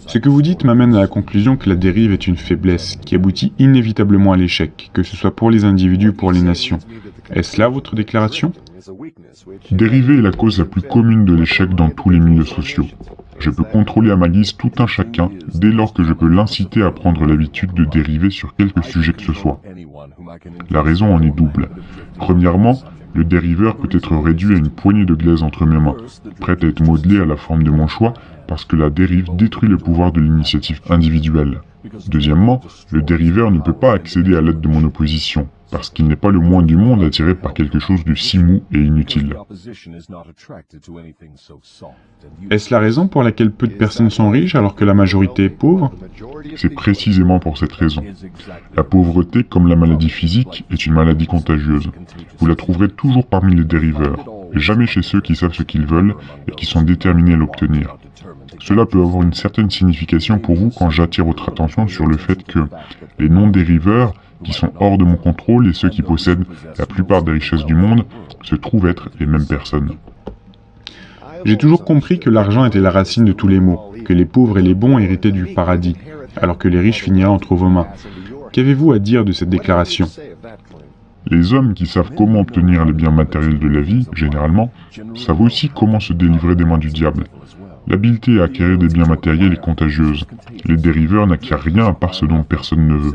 Ce que vous dites m'amène à la conclusion que la dérive est une faiblesse qui aboutit inévitablement à l'échec, que ce soit pour les individus ou pour les nations. Est-ce là votre déclaration? Dériver est la cause la plus commune de l'échec dans tous les milieux sociaux. Je peux contrôler à ma guise tout un chacun dès lors que je peux l'inciter à prendre l'habitude de dériver sur quelque sujet que ce soit. La raison en est double. Premièrement, le dériveur peut être réduit à une poignée de glaise entre mes mains, prête à être modelée à la forme de mon choix parce que la dérive détruit le pouvoir de l'initiative individuelle. Deuxièmement, le dériveur ne peut pas accéder à l'aide de mon opposition, parce qu'il n'est pas le moins du monde attiré par quelque chose de si mou et inutile. Est-ce la raison pour laquelle peu de personnes sont riches alors que la majorité est pauvre? C'est précisément pour cette raison. La pauvreté, comme la maladie physique, est une maladie contagieuse. Vous la trouverez toujours parmi les dériveurs, et jamais chez ceux qui savent ce qu'ils veulent et qui sont déterminés à l'obtenir. Cela peut avoir une certaine signification pour vous quand j'attire votre attention sur le fait que les non-dériveurs, qui sont hors de mon contrôle et ceux qui possèdent la plupart des richesses du monde, se trouvent être les mêmes personnes. J'ai toujours compris que l'argent était la racine de tous les maux, que les pauvres et les bons héritaient du paradis, alors que les riches finiraient entre vos mains. Qu'avez-vous à dire de cette déclaration? Les hommes qui savent comment obtenir les biens matériels de la vie, généralement, savent aussi comment se délivrer des mains du diable. L'habileté à acquérir des biens matériels est contagieuse. Les dériveurs n'acquièrent rien à part ce dont personne ne veut.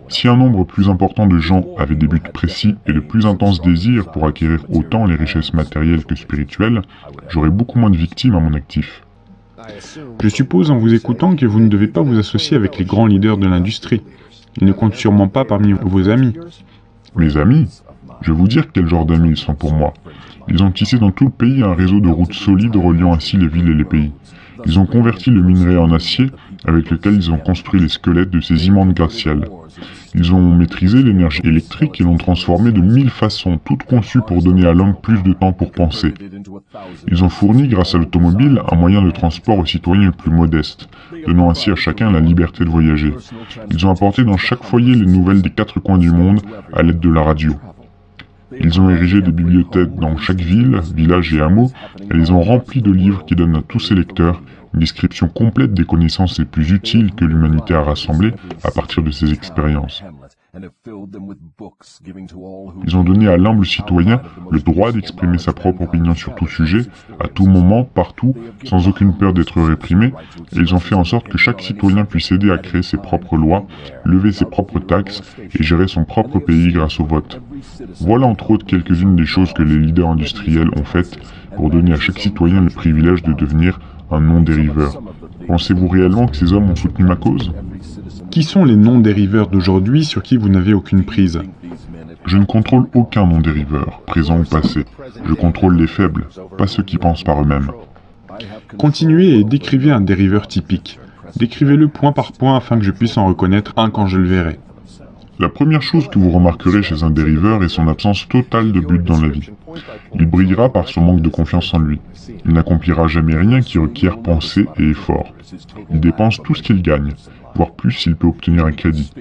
Si un nombre plus important de gens avaient des buts précis et de plus intenses désirs pour acquérir autant les richesses matérielles que spirituelles, j'aurais beaucoup moins de victimes à mon actif. Je suppose en vous écoutant que vous ne devez pas vous associer avec les grands leaders de l'industrie. Ils ne comptent sûrement pas parmi vos amis. Mes amis? Je vais vous dire quel genre d'amis ils sont pour moi. Ils ont tissé dans tout le pays un réseau de routes solides reliant ainsi les villes et les pays. Ils ont converti le minerai en acier, avec lequel ils ont construit les squelettes de ces immenses glaciales. Ils ont maîtrisé l'énergie électrique et l'ont transformée de 1000 façons, toutes conçues pour donner à l'homme plus de temps pour penser. Ils ont fourni, grâce à l'automobile, un moyen de transport aux citoyens les plus modestes, donnant ainsi à chacun la liberté de voyager. Ils ont apporté dans chaque foyer les nouvelles des 4 coins du monde à l'aide de la radio. Ils ont érigé des bibliothèques dans chaque ville, village et hameau, et les ont remplis de livres qui donnent à tous ces lecteurs une description complète des connaissances les plus utiles que l'humanité a rassemblées à partir de ses expériences. Ils ont donné à l'humble citoyen le droit d'exprimer sa propre opinion sur tout sujet, à tout moment, partout, sans aucune peur d'être réprimé, et ils ont fait en sorte que chaque citoyen puisse aider à créer ses propres lois, lever ses propres taxes et gérer son propre pays grâce au vote. Voilà entre autres quelques-unes des choses que les leaders industriels ont faites pour donner à chaque citoyen le privilège de devenir un non-dériveur. Pensez-vous réellement que ces hommes ont soutenu ma cause ? Qui sont les non-dériveurs d'aujourd'hui sur qui vous n'avez aucune prise? Je ne contrôle aucun non-dériveur, présent ou passé. Je contrôle les faibles, pas ceux qui pensent par eux-mêmes. Continuez et décrivez un dériveur typique. Décrivez-le point par point afin que je puisse en reconnaître un quand je le verrai. La première chose que vous remarquerez chez un dériveur est son absence totale de but dans la vie. Il brillera par son manque de confiance en lui. Il n'accomplira jamais rien qui requiert pensée et effort. Il dépense tout ce qu'il gagne, voire plus s'il peut obtenir un crédit.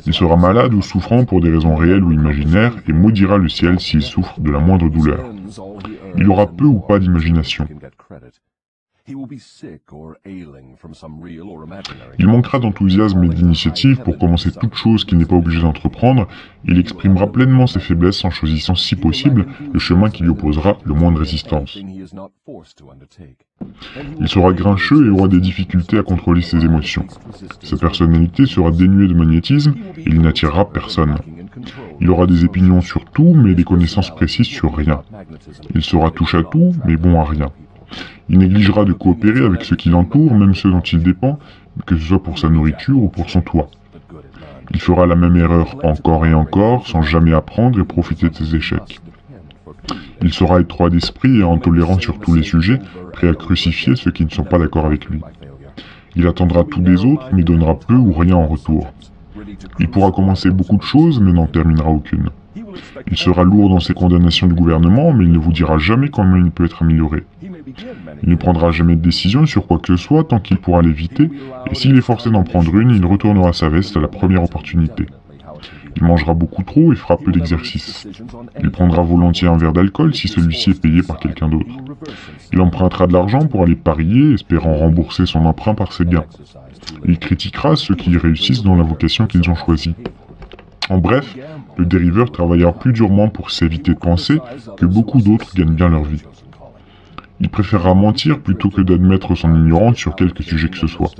Il sera malade ou souffrant pour des raisons réelles ou imaginaires et maudira le ciel s'il souffre de la moindre douleur. Il aura peu ou pas d'imagination. Il manquera d'enthousiasme et d'initiative pour commencer toute chose qu'il n'est pas obligé d'entreprendre. Il exprimera pleinement ses faiblesses en choisissant, si possible, le chemin qui lui opposera le moins de résistance. Il sera grincheux et aura des difficultés à contrôler ses émotions. Sa personnalité sera dénuée de magnétisme et il n'attirera personne. Il aura des opinions sur tout, mais des connaissances précises sur rien. Il sera touche à tout, mais bon à rien. Il négligera de coopérer avec ceux qui l'entourent, même ceux dont il dépend, que ce soit pour sa nourriture ou pour son toit. Il fera la même erreur encore et encore, sans jamais apprendre et profiter de ses échecs. Il sera étroit d'esprit et intolérant sur tous les sujets, prêt à crucifier ceux qui ne sont pas d'accord avec lui. Il attendra tout des autres, mais donnera peu ou rien en retour. Il pourra commencer beaucoup de choses, mais n'en terminera aucune. Il sera lourd dans ses condamnations du gouvernement, mais il ne vous dira jamais comment il peut être amélioré. Il ne prendra jamais de décision sur quoi que ce soit tant qu'il pourra l'éviter, et s'il est forcé d'en prendre une, il retournera sa veste à la première opportunité. Il mangera beaucoup trop et fera peu d'exercice. Il prendra volontiers un verre d'alcool si celui-ci est payé par quelqu'un d'autre. Il empruntera de l'argent pour aller parier, espérant rembourser son emprunt par ses gains. Il critiquera ceux qui réussissent dans la vocation qu'ils ont choisie. En bref, le dériveur travaillera plus durement pour s'éviter de penser que beaucoup d'autres gagnent bien leur vie. Il préférera mentir plutôt que d'admettre son ignorance sur quelque sujet que ce soit.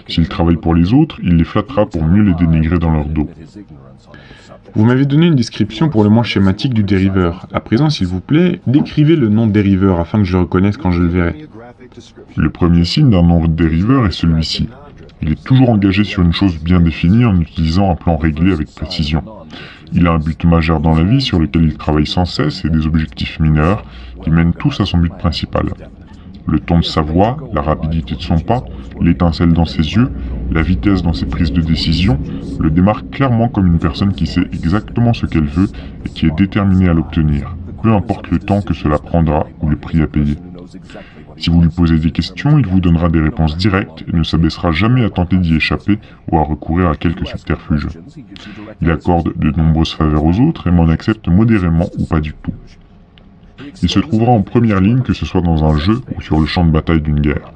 S'il travaille pour les autres, il les flattera pour mieux les dénigrer dans leur dos. Vous m'avez donné une description pour le moins schématique du dériveur. À présent, s'il vous plaît, décrivez le non-dériveur afin que je le reconnaisse quand je le verrai. Le premier signe d'un non-dériveur est celui-ci. Il est toujours engagé sur une chose bien définie en utilisant un plan réglé avec précision. Il a un but majeur dans la vie sur lequel il travaille sans cesse et des objectifs mineurs qui mènent tous à son but principal. Le ton de sa voix, la rapidité de son pas, l'étincelle dans ses yeux, la vitesse dans ses prises de décision le démarquent clairement comme une personne qui sait exactement ce qu'elle veut et qui est déterminée à l'obtenir, peu importe le temps que cela prendra ou le prix à payer. Si vous lui posez des questions, il vous donnera des réponses directes et ne s'abaissera jamais à tenter d'y échapper ou à recourir à quelques subterfuges. Il accorde de nombreuses faveurs aux autres et m'en accepte modérément ou pas du tout. Il se trouvera en première ligne que ce soit dans un jeu ou sur le champ de bataille d'une guerre.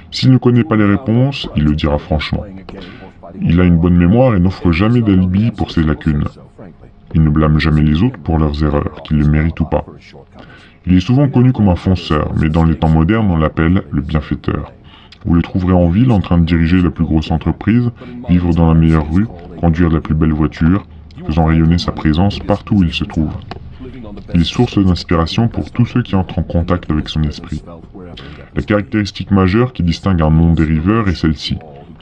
S'il ne connaît pas les réponses, il le dira franchement. Il a une bonne mémoire et n'offre jamais d'alibi pour ses lacunes. Il ne blâme jamais les autres pour leurs erreurs, qu'ils les méritent ou pas. Il est souvent connu comme un fonceur, mais dans les temps modernes, on l'appelle le bienfaiteur. Vous le trouverez en ville en train de diriger la plus grosse entreprise, vivre dans la meilleure rue, conduire la plus belle voiture, faisant rayonner sa présence partout où il se trouve. Il est source d'inspiration pour tous ceux qui entrent en contact avec son esprit. La caractéristique majeure qui distingue un non-dériveur est celle-ci.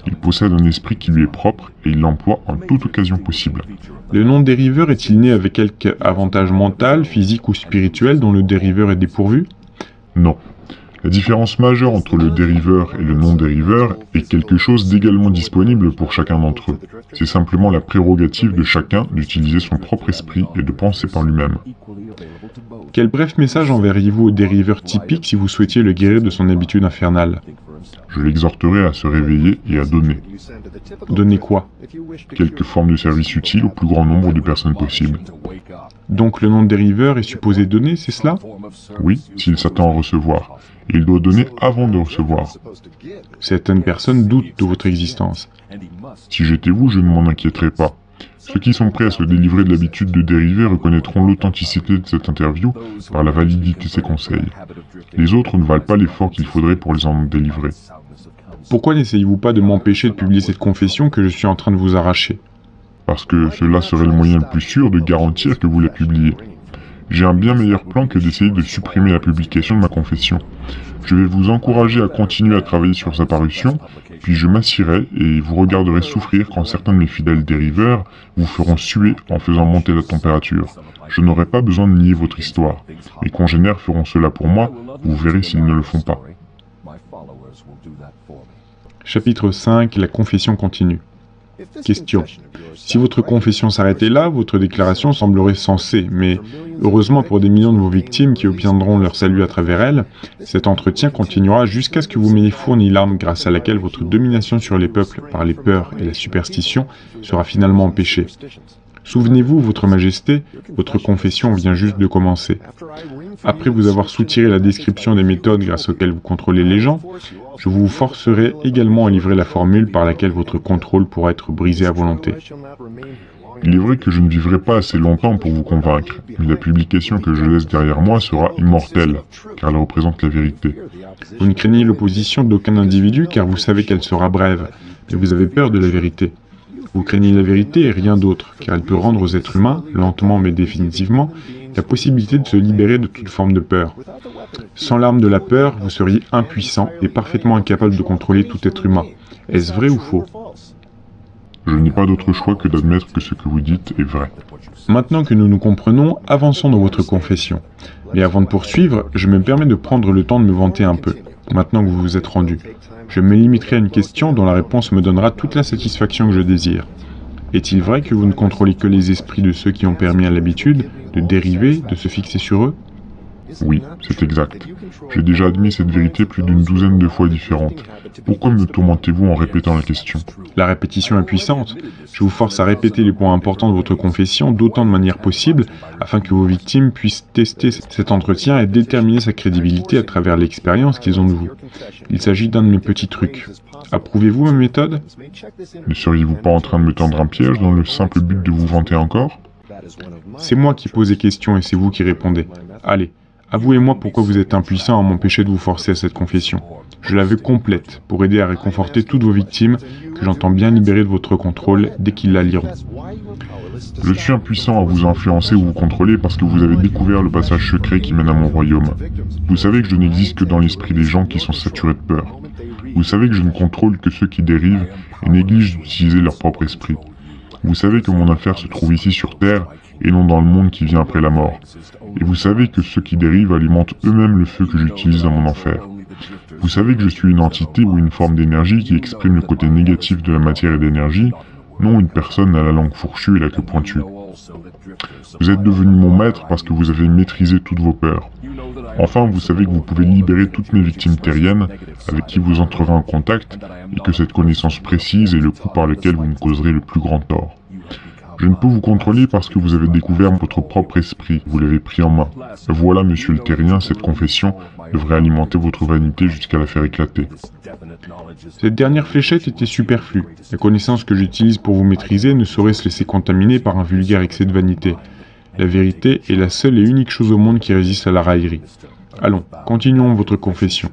Il possède un esprit qui lui est propre et il l'emploie en toute occasion possible. Le non-dériveur est-il né avec quelque avantage mental, physique ou spirituel dont le dériveur est dépourvu? Non. La différence majeure entre le dériveur et le non-dériveur est quelque chose d'également disponible pour chacun d'entre eux. C'est simplement la prérogative de chacun d'utiliser son propre esprit et de penser par lui-même. Quel bref message enverriez-vous au dériveur typique si vous souhaitiez le guérir de son habitude infernale? Je l'exhorterai à se réveiller et à donner. Donner quoi? Quelques formes de service utiles au plus grand nombre de personnes possible. Donc le non-dériveur est supposé donner, c'est cela? Oui, s'il s'attend à recevoir. Et il doit donner avant de recevoir. Certaines personnes doutent de votre existence. Si j'étais vous, je ne m'en inquiéterais pas. Ceux qui sont prêts à se délivrer de l'habitude de dériver reconnaîtront l'authenticité de cette interview par la validité de ses conseils. Les autres ne valent pas l'effort qu'il faudrait pour les en délivrer. Pourquoi n'essayez-vous pas de m'empêcher de publier cette confession que je suis en train de vous arracher? Parce que cela serait le moyen le plus sûr de garantir que vous la publiez. J'ai un bien meilleur plan que d'essayer de supprimer la publication de ma confession. Je vais vous encourager à continuer à travailler sur sa parution, puis je m'assirai et vous regarderez souffrir quand certains de mes fidèles dériveurs vous feront suer en faisant monter la température. Je n'aurai pas besoin de nier votre histoire. Mes congénères feront cela pour moi, vous verrez s'ils ne le font pas. Chapitre 5. La confession continue. Question. Si votre confession s'arrêtait là, votre déclaration semblerait sensée, mais heureusement pour des millions de vos victimes qui obtiendront leur salut à travers elle, cet entretien continuera jusqu'à ce que vous m'ayez fourni l'arme grâce à laquelle votre domination sur les peuples par les peurs et la superstition sera finalement empêchée. Souvenez-vous, votre majesté, votre confession vient juste de commencer. Après vous avoir soutiré la description des méthodes grâce auxquelles vous contrôlez les gens, je vous forcerai également à livrer la formule par laquelle votre contrôle pourra être brisé à volonté. Il est vrai que je ne vivrai pas assez longtemps pour vous convaincre, mais la publication que je laisse derrière moi sera immortelle, car elle représente la vérité. Vous ne craignez l'opposition d'aucun individu car vous savez qu'elle sera brève, mais vous avez peur de la vérité. Vous craignez la vérité et rien d'autre, car elle peut rendre aux êtres humains, lentement mais définitivement, la possibilité de se libérer de toute forme de peur. Sans l'arme de la peur, vous seriez impuissant et parfaitement incapable de contrôler tout être humain. Est-ce vrai ou faux ? Je n'ai pas d'autre choix que d'admettre que ce que vous dites est vrai. Maintenant que nous nous comprenons, avançons dans votre confession. Mais avant de poursuivre, je me permets de prendre le temps de me vanter un peu, maintenant que vous vous êtes rendu. Je me limiterai à une question dont la réponse me donnera toute la satisfaction que je désire. Est-il vrai que vous ne contrôlez que les esprits de ceux qui ont permis à l'habitude de dériver, de se fixer sur eux ? Oui, c'est exact. J'ai déjà admis cette vérité plus d'une douzaine de fois différentes. Pourquoi me tourmentez-vous en répétant la question ? La répétition est puissante. Je vous force à répéter les points importants de votre confession d'autant de manières possibles afin que vos victimes puissent tester cet entretien et déterminer sa crédibilité à travers l'expérience qu'ils ont de vous. Il s'agit d'un de mes petits trucs. Approuvez-vous ma méthode ? Ne seriez-vous pas en train de me tendre un piège dans le simple but de vous vanter encore ? C'est moi qui pose les questions et c'est vous qui répondez. Allez, avouez-moi pourquoi vous êtes impuissant à m'empêcher de vous forcer à cette confession. Je la veux complète pour aider à réconforter toutes vos victimes que j'entends bien libérer de votre contrôle dès qu'ils la liront. Je suis impuissant à vous influencer ou vous contrôler parce que vous avez découvert le passage secret qui mène à mon royaume. Vous savez que je n'existe que dans l'esprit des gens qui sont saturés de peur. Vous savez que je ne contrôle que ceux qui dérivent et négligent d'utiliser leur propre esprit. Vous savez que mon affaire se trouve ici sur Terre et non dans le monde qui vient après la mort. Et vous savez que ceux qui dérivent alimentent eux-mêmes le feu que j'utilise dans mon enfer. Vous savez que je suis une entité ou une forme d'énergie qui exprime le côté négatif de la matière et de l'énergie, non une personne à la langue fourchue et la queue pointue. Vous êtes devenu mon maître parce que vous avez maîtrisé toutes vos peurs. Enfin, vous savez que vous pouvez libérer toutes mes victimes terriennes avec qui vous entrerez en contact et que cette connaissance précise est le coup par lequel vous me causerez le plus grand tort. Je ne peux vous contrôler parce que vous avez découvert votre propre esprit, vous l'avez pris en main. Voilà, monsieur le terrien, cette confession devrait alimenter votre vanité jusqu'à la faire éclater. Cette dernière fléchette était superflue. La connaissance que j'utilise pour vous maîtriser ne saurait se laisser contaminer par un vulgaire excès de vanité. La vérité est la seule et unique chose au monde qui résiste à la raillerie. Allons, continuons votre confession.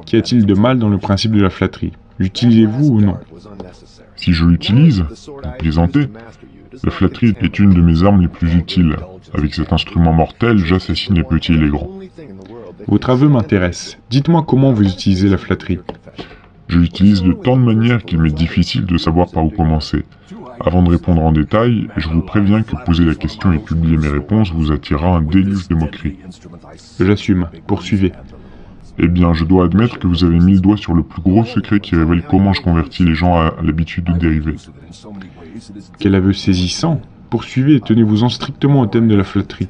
Qu'y a-t-il de mal dans le principe de la flatterie ? L'utilisez-vous ou non ? Si je l'utilise, vous plaisantez. La flatterie est une de mes armes les plus utiles. Avec cet instrument mortel, j'assassine les petits et les grands. Votre aveu m'intéresse. Dites-moi comment vous utilisez la flatterie. Je l'utilise de tant de manières qu'il m'est difficile de savoir par où commencer. Avant de répondre en détail, je vous préviens que poser la question et publier mes réponses vous attirera un déluge de moqueries. J'assume. Poursuivez. Eh bien, je dois admettre que vous avez mis le doigt sur le plus gros secret qui révèle comment je convertis les gens à l'habitude de dériver. Quel aveu saisissant. Poursuivez et tenez-vous-en strictement au thème de la flatterie.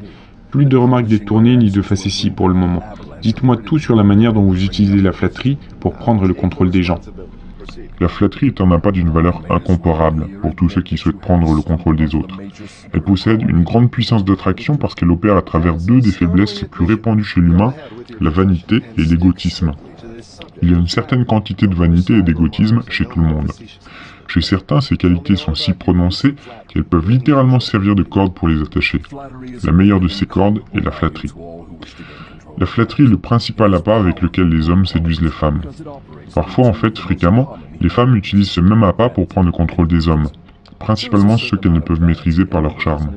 Plus de remarques détournées ni de facéties pour le moment. Dites-moi tout sur la manière dont vous utilisez la flatterie pour prendre le contrôle des gens. La flatterie est un appât d'une valeur incomparable pour tous ceux qui souhaitent prendre le contrôle des autres. Elle possède une grande puissance d'attraction parce qu'elle opère à travers deux des faiblesses les plus répandues chez l'humain, la vanité et l'égotisme. Il y a une certaine quantité de vanité et d'égotisme chez tout le monde. Chez certains, ces qualités sont si prononcées qu'elles peuvent littéralement servir de corde pour les attacher. La meilleure de ces cordes est la flatterie. La flatterie est le principal appât avec lequel les hommes séduisent les femmes. Parfois, en fait, fréquemment, les femmes utilisent ce même appât pour prendre le contrôle des hommes, principalement ceux qu'elles ne peuvent maîtriser par leur charme.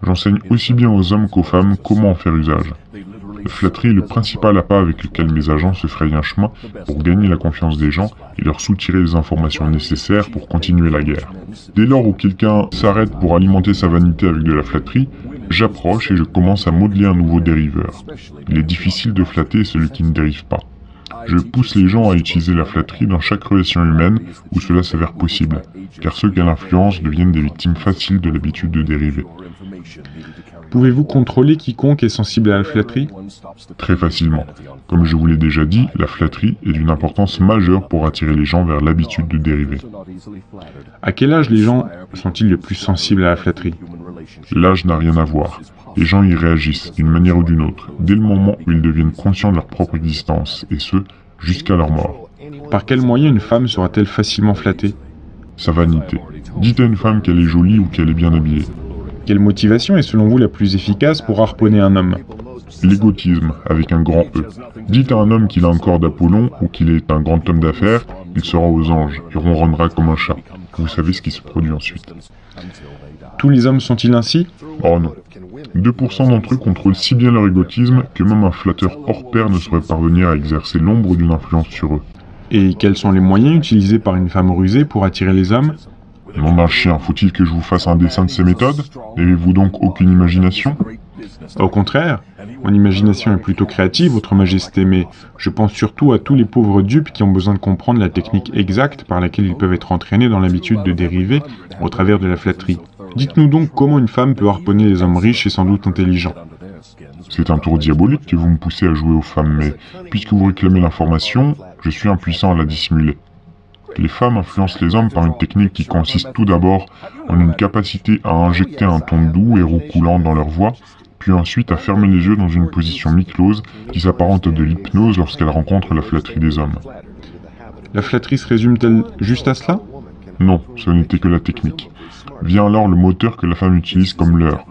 J'enseigne aussi bien aux hommes qu'aux femmes comment en faire usage. La flatterie est le principal appât avec lequel mes agents se frayent un chemin pour gagner la confiance des gens et leur soutirer les informations nécessaires pour continuer la guerre. Dès lors où quelqu'un s'arrête pour alimenter sa vanité avec de la flatterie, j'approche et je commence à modeler un nouveau dériveur. Il est difficile de flatter celui qui ne dérive pas. Je pousse les gens à utiliser la flatterie dans chaque relation humaine où cela s'avère possible, car ceux qu'elle influence deviennent des victimes faciles de l'habitude de dériver. Pouvez-vous contrôler quiconque est sensible à la flatterie? Très facilement. Comme je vous l'ai déjà dit, la flatterie est d'une importance majeure pour attirer les gens vers l'habitude de dériver. À quel âge les gens sont-ils le plus sensibles à la flatterie? L'âge n'a rien à voir. Les gens y réagissent d'une manière ou d'une autre, dès le moment où ils deviennent conscients de leur propre existence, et ce, jusqu'à leur mort. Par quel moyen une femme sera-t-elle facilement flattée? Sa vanité. Dites à une femme qu'elle est jolie ou qu'elle est bien habillée. Quelle motivation est selon vous la plus efficace pour harponner un homme? L'égotisme, avec un grand E. Dites à un homme qu'il a un corps d'Apollon ou qu'il est un grand homme d'affaires, il sera aux anges et ronronnera comme un chat. Vous savez ce qui se produit ensuite. Tous les hommes sont-ils ainsi? Oh non. 2% d'entre eux contrôlent si bien leur égotisme que même un flatteur hors pair ne saurait parvenir à exercer l'ombre d'une influence sur eux. Et quels sont les moyens utilisés par une femme rusée pour attirer les hommes? Nom d'un chien, faut-il que je vous fasse un dessin de ces méthodes? N'avez-vous donc aucune imagination? Au contraire, mon imagination est plutôt créative, Votre Majesté, mais je pense surtout à tous les pauvres dupes qui ont besoin de comprendre la technique exacte par laquelle ils peuvent être entraînés dans l'habitude de dériver au travers de la flatterie. Dites-nous donc comment une femme peut harponner les hommes riches et sans doute intelligents. C'est un tour diabolique que vous me poussez à jouer aux femmes, mais puisque vous réclamez l'information, je suis impuissant à la dissimuler. Les femmes influencent les hommes par une technique qui consiste tout d'abord en une capacité à injecter un ton doux et roucoulant dans leur voix, puis ensuite à fermer les yeux dans une position mi-close qui s'apparente à de l'hypnose lorsqu'elles rencontrent la flatterie des hommes. La flatterie se résume-t-elle juste à cela? Non, ce n'était que la technique. Vient alors le moteur que la femme utilise comme leurre.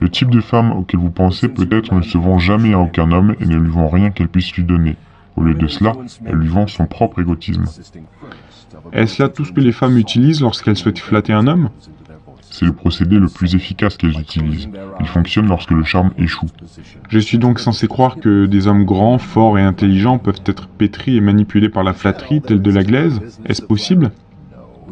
Le type de femme auquel vous pensez peut-être ne se vend jamais à aucun homme et ne lui vend rien qu'elle puisse lui donner. Au lieu de cela, elle lui vend son propre égotisme. Est-ce là tout ce que les femmes utilisent lorsqu'elles souhaitent flatter un homme? C'est le procédé le plus efficace qu'elles utilisent. Il fonctionne lorsque le charme échoue. Je suis donc censé croire que des hommes grands, forts et intelligents peuvent être pétris et manipulés par la flatterie, telle de la glaise? Est-ce possible?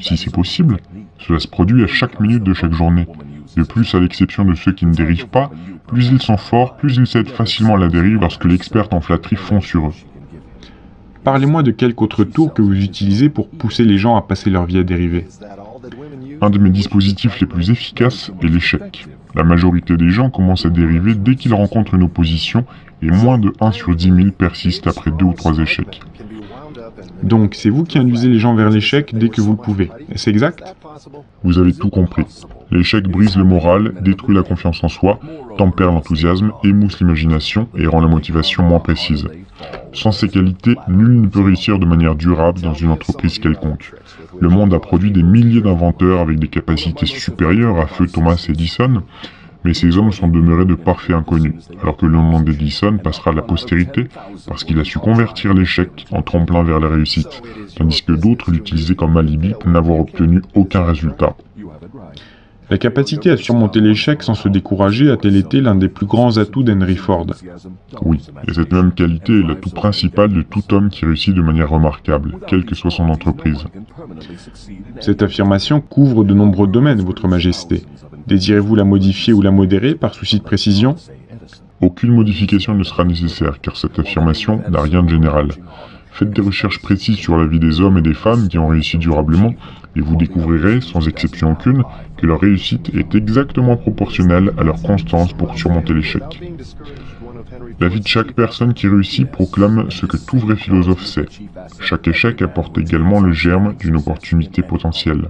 Si c'est possible, cela se produit à chaque minute de chaque journée. De plus, à l'exception de ceux qui ne dérivent pas, plus ils sont forts, plus ils cèdent facilement à la dérive lorsque l'expert en flatterie fond sur eux. Parlez-moi de quelque autre tour que vous utilisez pour pousser les gens à passer leur vie à dériver. Un de mes dispositifs les plus efficaces est l'échec. La majorité des gens commencent à dériver dès qu'ils rencontrent une opposition et moins de 1 sur 10 000 persistent après 2 ou 3 échecs. Donc, c'est vous qui induisez les gens vers l'échec dès que vous le pouvez. Est-ce exact? Vous avez tout compris. L'échec brise le moral, détruit la confiance en soi, tempère l'enthousiasme, émousse l'imagination et rend la motivation moins précise. Sans ces qualités, nul ne peut réussir de manière durable dans une entreprise quelconque. Le monde a produit des milliers d'inventeurs avec des capacités supérieures à feu Thomas Edison, mais ces hommes sont demeurés de parfaits inconnus, alors que le nom d'Edison passera à la postérité parce qu'il a su convertir l'échec en tremplin vers la réussite, tandis que d'autres l'utilisaient comme alibi pour n'avoir obtenu aucun résultat. La capacité à surmonter l'échec sans se décourager a-t-elle été l'un des plus grands atouts d'Henry Ford? Oui, et cette même qualité est l'atout principal de tout homme qui réussit de manière remarquable, quelle que soit son entreprise. Cette affirmation couvre de nombreux domaines, Votre Majesté. Désirez-vous la modifier ou la modérer par souci de précision? Aucune modification ne sera nécessaire, car cette affirmation n'a rien de général. Faites des recherches précises sur la vie des hommes et des femmes qui ont réussi durablement, et vous découvrirez, sans exception aucune, que leur réussite est exactement proportionnelle à leur constance pour surmonter l'échec. La vie de chaque personne qui réussit proclame ce que tout vrai philosophe sait. Chaque échec apporte également le germe d'une opportunité potentielle.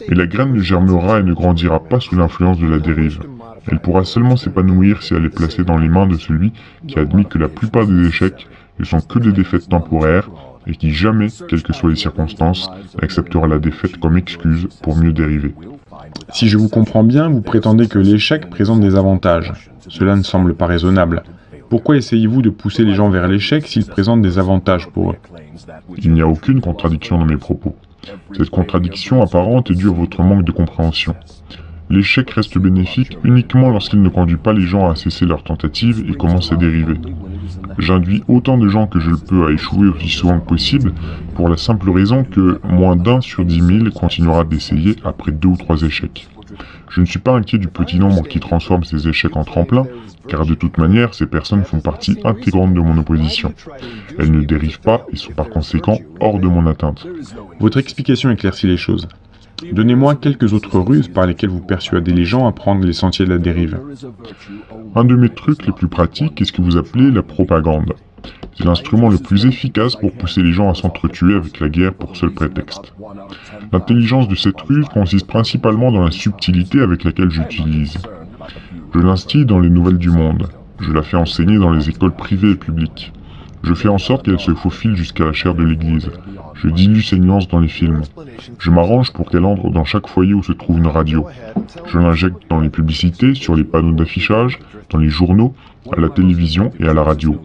Et la graine ne germera et ne grandira pas sous l'influence de la dérive. Elle pourra seulement s'épanouir si elle est placée dans les mains de celui qui admet que la plupart des échecs ne sont que des défaites temporaires et qui jamais, quelles que soient les circonstances, n'acceptera la défaite comme excuse pour mieux dériver. Si je vous comprends bien, vous prétendez que l'échec présente des avantages. Cela ne semble pas raisonnable. Pourquoi essayez-vous de pousser les gens vers l'échec s'il présente des avantages pour eux? Il n'y a aucune contradiction dans mes propos. Cette contradiction apparente est due à votre manque de compréhension. L'échec reste bénéfique uniquement lorsqu'il ne conduit pas les gens à cesser leurs tentatives et commence à dériver. J'induis autant de gens que je le peux à échouer aussi souvent que possible, pour la simple raison que moins d'1 sur 10 000 continuera d'essayer après 2 ou 3 échecs. Je ne suis pas inquiet du petit nombre qui transforme ces échecs en tremplin, car de toute manière, ces personnes font partie intégrante de mon opposition. Elles ne dérivent pas et sont par conséquent hors de mon atteinte. Votre explication éclaircit les choses. Donnez-moi quelques autres ruses par lesquelles vous persuadez les gens à prendre les sentiers de la dérive. Un de mes trucs les plus pratiques est ce que vous appelez la propagande. C'est l'instrument le plus efficace pour pousser les gens à s'entretuer avec la guerre pour seul prétexte. L'intelligence de cette ruse consiste principalement dans la subtilité avec laquelle j'utilise. Je l'instille dans les nouvelles du monde. Je la fais enseigner dans les écoles privées et publiques. Je fais en sorte qu'elle se faufile jusqu'à la chair de l'église. Je dilue ses nuances dans les films. Je m'arrange pour qu'elle entre dans chaque foyer où se trouve une radio. Je l'injecte dans les publicités, sur les panneaux d'affichage, dans les journaux, à la télévision et à la radio.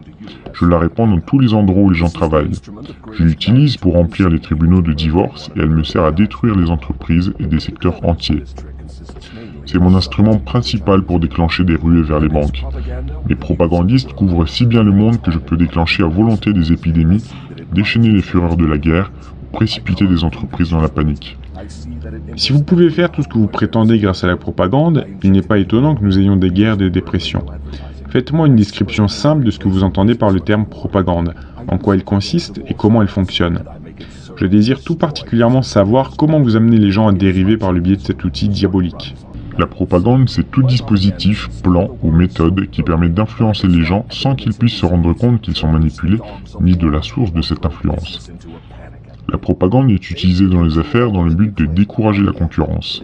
Je la répands dans tous les endroits où les gens travaillent. Je l'utilise pour remplir les tribunaux de divorce et elle me sert à détruire les entreprises et des secteurs entiers. C'est mon instrument principal pour déclencher des ruées vers les banques. Les propagandistes couvrent si bien le monde que je peux déclencher à volonté des épidémies, déchaîner les fureurs de la guerre ou précipiter des entreprises dans la panique. Si vous pouvez faire tout ce que vous prétendez grâce à la propagande, il n'est pas étonnant que nous ayons des guerres et des dépressions. Faites-moi une description simple de ce que vous entendez par le terme propagande, en quoi elle consiste et comment elle fonctionne. Je désire tout particulièrement savoir comment vous amenez les gens à dériver par le biais de cet outil diabolique. La propagande, c'est tout dispositif, plan ou méthode qui permet d'influencer les gens sans qu'ils puissent se rendre compte qu'ils sont manipulés, ni de la source de cette influence. La propagande est utilisée dans les affaires dans le but de décourager la concurrence.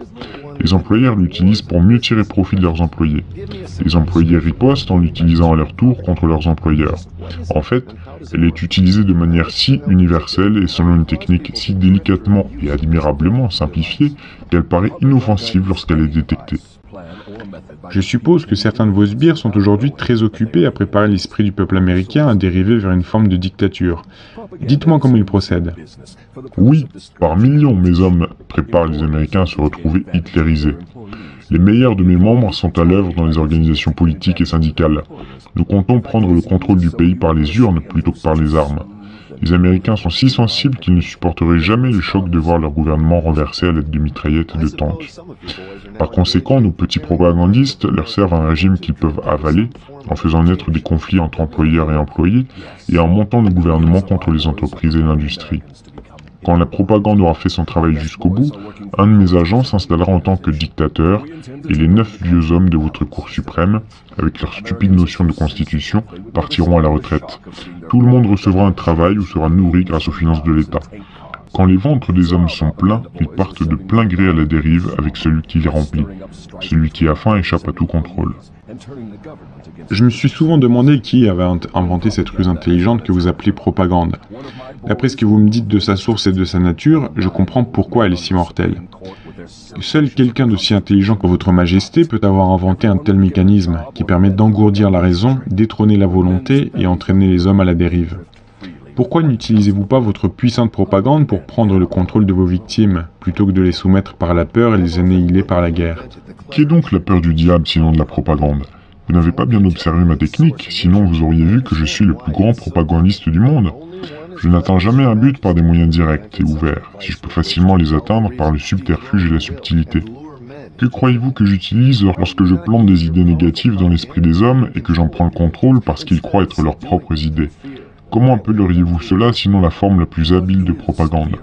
Les employeurs l'utilisent pour mieux tirer profit de leurs employés. Les employés ripostent en l'utilisant à leur tour contre leurs employeurs. En fait, elle est utilisée de manière si universelle et selon une technique si délicatement et admirablement simplifiée qu'elle paraît inoffensive lorsqu'elle est détectée. Je suppose que certains de vos sbires sont aujourd'hui très occupés à préparer l'esprit du peuple américain à dériver vers une forme de dictature. Dites-moi comment ils procèdent. Oui, par millions, mes hommes préparent les Américains à se retrouver hitlérisés. Les meilleurs de mes membres sont à l'œuvre dans les organisations politiques et syndicales. Nous comptons prendre le contrôle du pays par les urnes plutôt que par les armes. Les Américains sont si sensibles qu'ils ne supporteraient jamais le choc de voir leur gouvernement renversé à l'aide de mitraillettes et de tanks. Par conséquent, nos petits propagandistes leur servent un régime qu'ils peuvent avaler, en faisant naître des conflits entre employeurs et employés, et en montant le gouvernement contre les entreprises et l'industrie. Quand la propagande aura fait son travail jusqu'au bout, un de mes agents s'installera en tant que dictateur, et les 9 vieux hommes de votre Cour suprême, avec leur stupide notion de constitution, partiront à la retraite. Tout le monde recevra un travail ou sera nourri grâce aux finances de l'État. Quand les ventres des hommes sont pleins, ils partent de plein gré à la dérive avec celui qui les remplit. Celui qui a faim échappe à tout contrôle. Je me suis souvent demandé qui avait inventé cette ruse intelligente que vous appelez propagande. D'après ce que vous me dites de sa source et de sa nature, je comprends pourquoi elle est si mortelle. Seul quelqu'un d'aussi intelligent que votre majesté peut avoir inventé un tel mécanisme qui permet d'engourdir la raison, détrôner la volonté et entraîner les hommes à la dérive. Pourquoi n'utilisez-vous pas votre puissante propagande pour prendre le contrôle de vos victimes, plutôt que de les soumettre par la peur et les annihiler par la guerre? Qui est donc la peur du diable sinon de la propagande? Vous n'avez pas bien observé ma technique, sinon vous auriez vu que je suis le plus grand propagandiste du monde. Je n'atteins jamais un but par des moyens directs et ouverts, si je peux facilement les atteindre par le subterfuge et la subtilité. Que croyez-vous que j'utilise lorsque je plante des idées négatives dans l'esprit des hommes et que j'en prends le contrôle parce qu'ils croient être leurs propres idées? Comment appelleriez-vous cela sinon la forme la plus habile de propagande?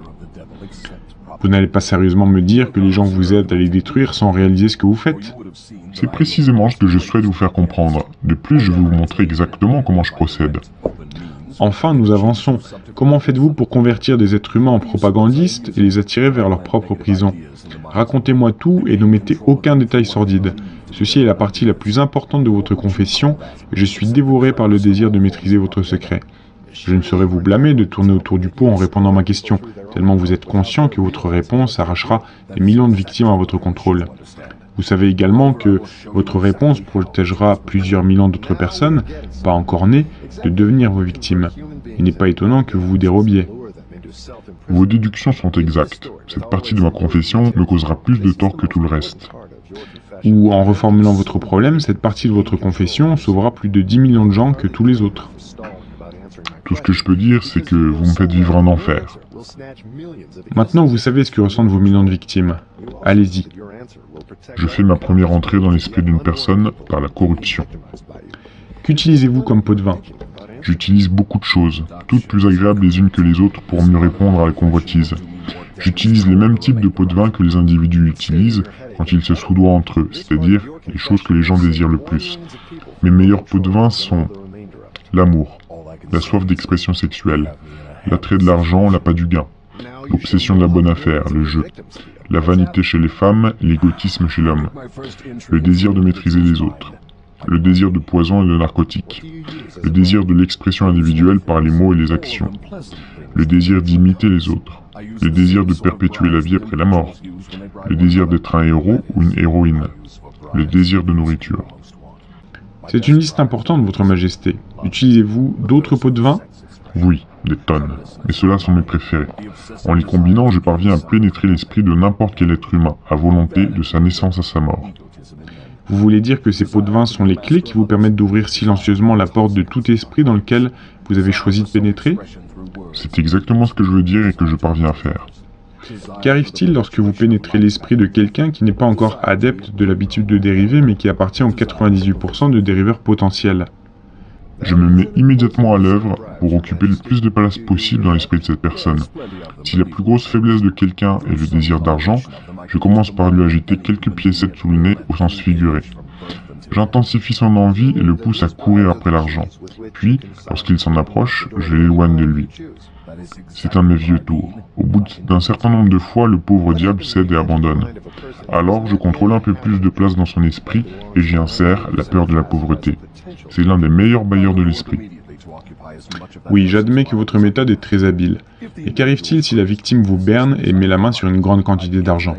Vous n'allez pas sérieusement me dire que les gens vous aident à les détruire sans réaliser ce que vous faites? C'est précisément ce que je souhaite vous faire comprendre. De plus, je vais vous montrer exactement comment je procède. Enfin, nous avançons. Comment faites-vous pour convertir des êtres humains en propagandistes et les attirer vers leur propre prison? Racontez-moi tout et n'omettez aucun détail sordide. Ceci est la partie la plus importante de votre confession et je suis dévoré par le désir de maîtriser votre secret. Je ne saurais vous blâmer de tourner autour du pot en répondant à ma question, tellement vous êtes conscient que votre réponse arrachera des millions de victimes à votre contrôle. Vous savez également que votre réponse protégera plusieurs millions d'autres personnes, pas encore nées, de devenir vos victimes. Il n'est pas étonnant que vous vous dérobiez. Vos déductions sont exactes. Cette partie de ma confession me causera plus de tort que tout le reste. Ou en reformulant votre problème, cette partie de votre confession sauvera plus de 10 millions de gens que tous les autres. Tout ce que je peux dire, c'est que vous me faites vivre un enfer. Maintenant, vous savez ce que ressentent vos millions de victimes. Allez-y. Je fais ma première entrée dans l'esprit d'une personne par la corruption. Qu'utilisez-vous comme pot de vin? J'utilise beaucoup de choses, toutes plus agréables les unes que les autres pour mieux répondre à la convoitise. J'utilise les mêmes types de pots de vin que les individus utilisent quand ils se soudoient entre eux, c'est-à-dire les choses que les gens désirent le plus. Mes meilleurs pots de vin sont l'amour, la soif d'expression sexuelle, l'attrait de l'argent, l'appât du gain, l'obsession de la bonne affaire, le jeu, la vanité chez les femmes, l'égotisme chez l'homme, le désir de maîtriser les autres, le désir de poison et de narcotiques, le désir de l'expression individuelle par les mots et les actions, le désir d'imiter les autres, le désir de perpétuer la vie après la mort, le désir d'être un héros ou une héroïne, le désir de nourriture. C'est une liste importante, Votre Majesté. Utilisez-vous d'autres pots de vin? Oui, des tonnes, mais ceux-là sont mes préférés. En les combinant, je parviens à pénétrer l'esprit de n'importe quel être humain, à volonté, de sa naissance à sa mort. Vous voulez dire que ces pots de vin sont les clés qui vous permettent d'ouvrir silencieusement la porte de tout esprit dans lequel vous avez choisi de pénétrer? C'est exactement ce que je veux dire et que je parviens à faire. Qu'arrive-t-il lorsque vous pénétrez l'esprit de quelqu'un qui n'est pas encore adepte de l'habitude de dériver, mais qui appartient aux 98% de dériveurs potentiels? Je me mets immédiatement à l'œuvre pour occuper le plus de place possible dans l'esprit de cette personne. Si la plus grosse faiblesse de quelqu'un est le désir d'argent, je commence par lui agiter quelques piécettes sous le nez au sens figuré. J'intensifie son envie et le pousse à courir après l'argent. Puis, lorsqu'il s'en approche, je l'éloigne de lui. C'est un de mes vieux tours. Au bout d'un certain nombre de fois, le pauvre diable cède et abandonne. Alors, je contrôle un peu plus de place dans son esprit et j'y insère la peur de la pauvreté. C'est l'un des meilleurs bailleurs de l'esprit. Oui, j'admets que votre méthode est très habile. Et qu'arrive-t-il si la victime vous berne et met la main sur une grande quantité d'argent?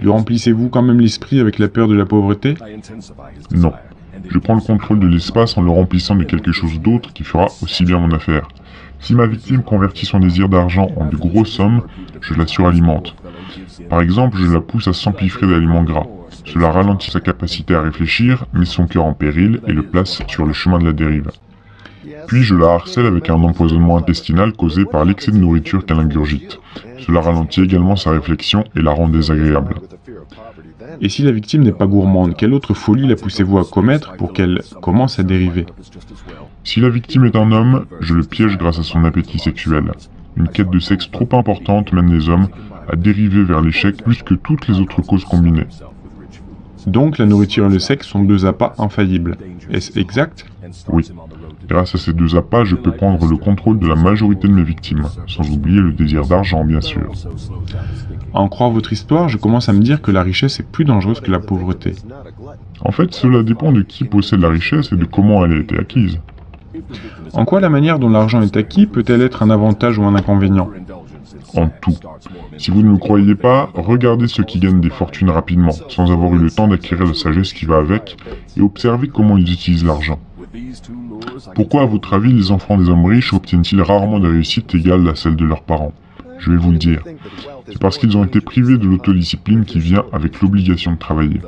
Lui remplissez-vous quand même l'esprit avec la peur de la pauvreté? Non. Je prends le contrôle de l'espace en le remplissant de quelque chose d'autre qui fera aussi bien mon affaire. Si ma victime convertit son désir d'argent en de grosses sommes, je la suralimente. Par exemple, je la pousse à s'empiffrer d'aliments gras. Cela ralentit sa capacité à réfléchir, met son cœur en péril et le place sur le chemin de la dérive. Puis je la harcèle avec un empoisonnement intestinal causé par l'excès de nourriture qu'elle ingurgite. Cela ralentit également sa réflexion et la rend désagréable. Et si la victime n'est pas gourmande, quelle autre folie la poussez-vous à commettre pour qu'elle commence à dériver? Si la victime est un homme, je le piège grâce à son appétit sexuel. Une quête de sexe trop importante mène les hommes à dériver vers l'échec plus que toutes les autres causes combinées. Donc la nourriture et le sexe sont deux appâts infaillibles. Est-ce exact? Oui. Grâce à ces deux appâts, je peux prendre le contrôle de la majorité de mes victimes, sans oublier le désir d'argent, bien sûr. À en croire votre histoire, je commence à me dire que la richesse est plus dangereuse que la pauvreté. En fait, cela dépend de qui possède la richesse et de comment elle a été acquise. En quoi la manière dont l'argent est acquis peut-elle être un avantage ou un inconvénient? En tout. Si vous ne me croyez pas, regardez ceux qui gagnent des fortunes rapidement, sans avoir eu le temps d'acquérir la sagesse qui va avec, et observez comment ils utilisent l'argent. Pourquoi, à votre avis, les enfants des hommes riches obtiennent-ils rarement des réussites égales à celles de leurs parents? Je vais vous le dire. C'est parce qu'ils ont été privés de l'autodiscipline qui vient avec l'obligation de travailler.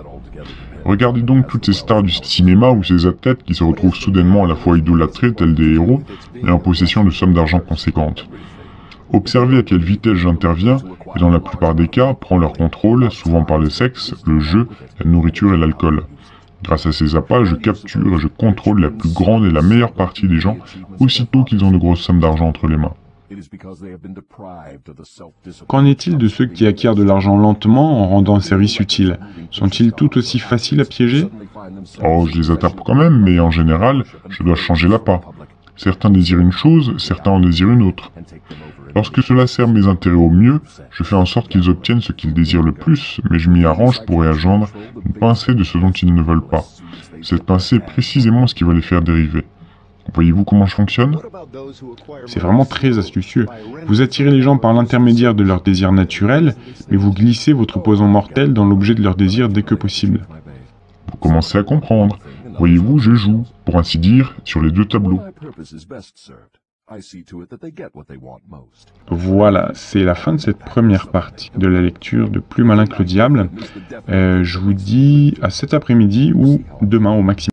Regardez donc toutes ces stars du cinéma ou ces athlètes qui se retrouvent soudainement à la fois idolâtrés tels des héros et en possession de sommes d'argent conséquentes. Observez à quelle vitesse j'interviens et dans la plupart des cas, prends leur contrôle, souvent par le sexe, le jeu, la nourriture et l'alcool. Grâce à ces appâts, je capture et je contrôle la plus grande et la meilleure partie des gens aussitôt qu'ils ont de grosses sommes d'argent entre les mains. Qu'en est-il de ceux qui acquièrent de l'argent lentement en rendant un service utile? Sont-ils tout aussi faciles à piéger? Oh, je les attrape quand même, mais en général, je dois changer l'appât. Certains désirent une chose, certains en désirent une autre. Lorsque cela sert mes intérêts au mieux, je fais en sorte qu'ils obtiennent ce qu'ils désirent le plus, mais je m'y arrange pour y agendre une pincée de ce dont ils ne veulent pas. Cette pincée est précisément ce qui va les faire dériver. Voyez-vous comment je fonctionne? C'est vraiment très astucieux. Vous attirez les gens par l'intermédiaire de leur désir naturel, mais vous glissez votre poison mortel dans l'objet de leur désir dès que possible. Vous commencez à comprendre. Voyez-vous, je joue, pour ainsi dire, sur les deux tableaux. Voilà, c'est la fin de cette première partie de la lecture de Plus malin que le diable. Je vous dis à cet après-midi ou demain au maximum.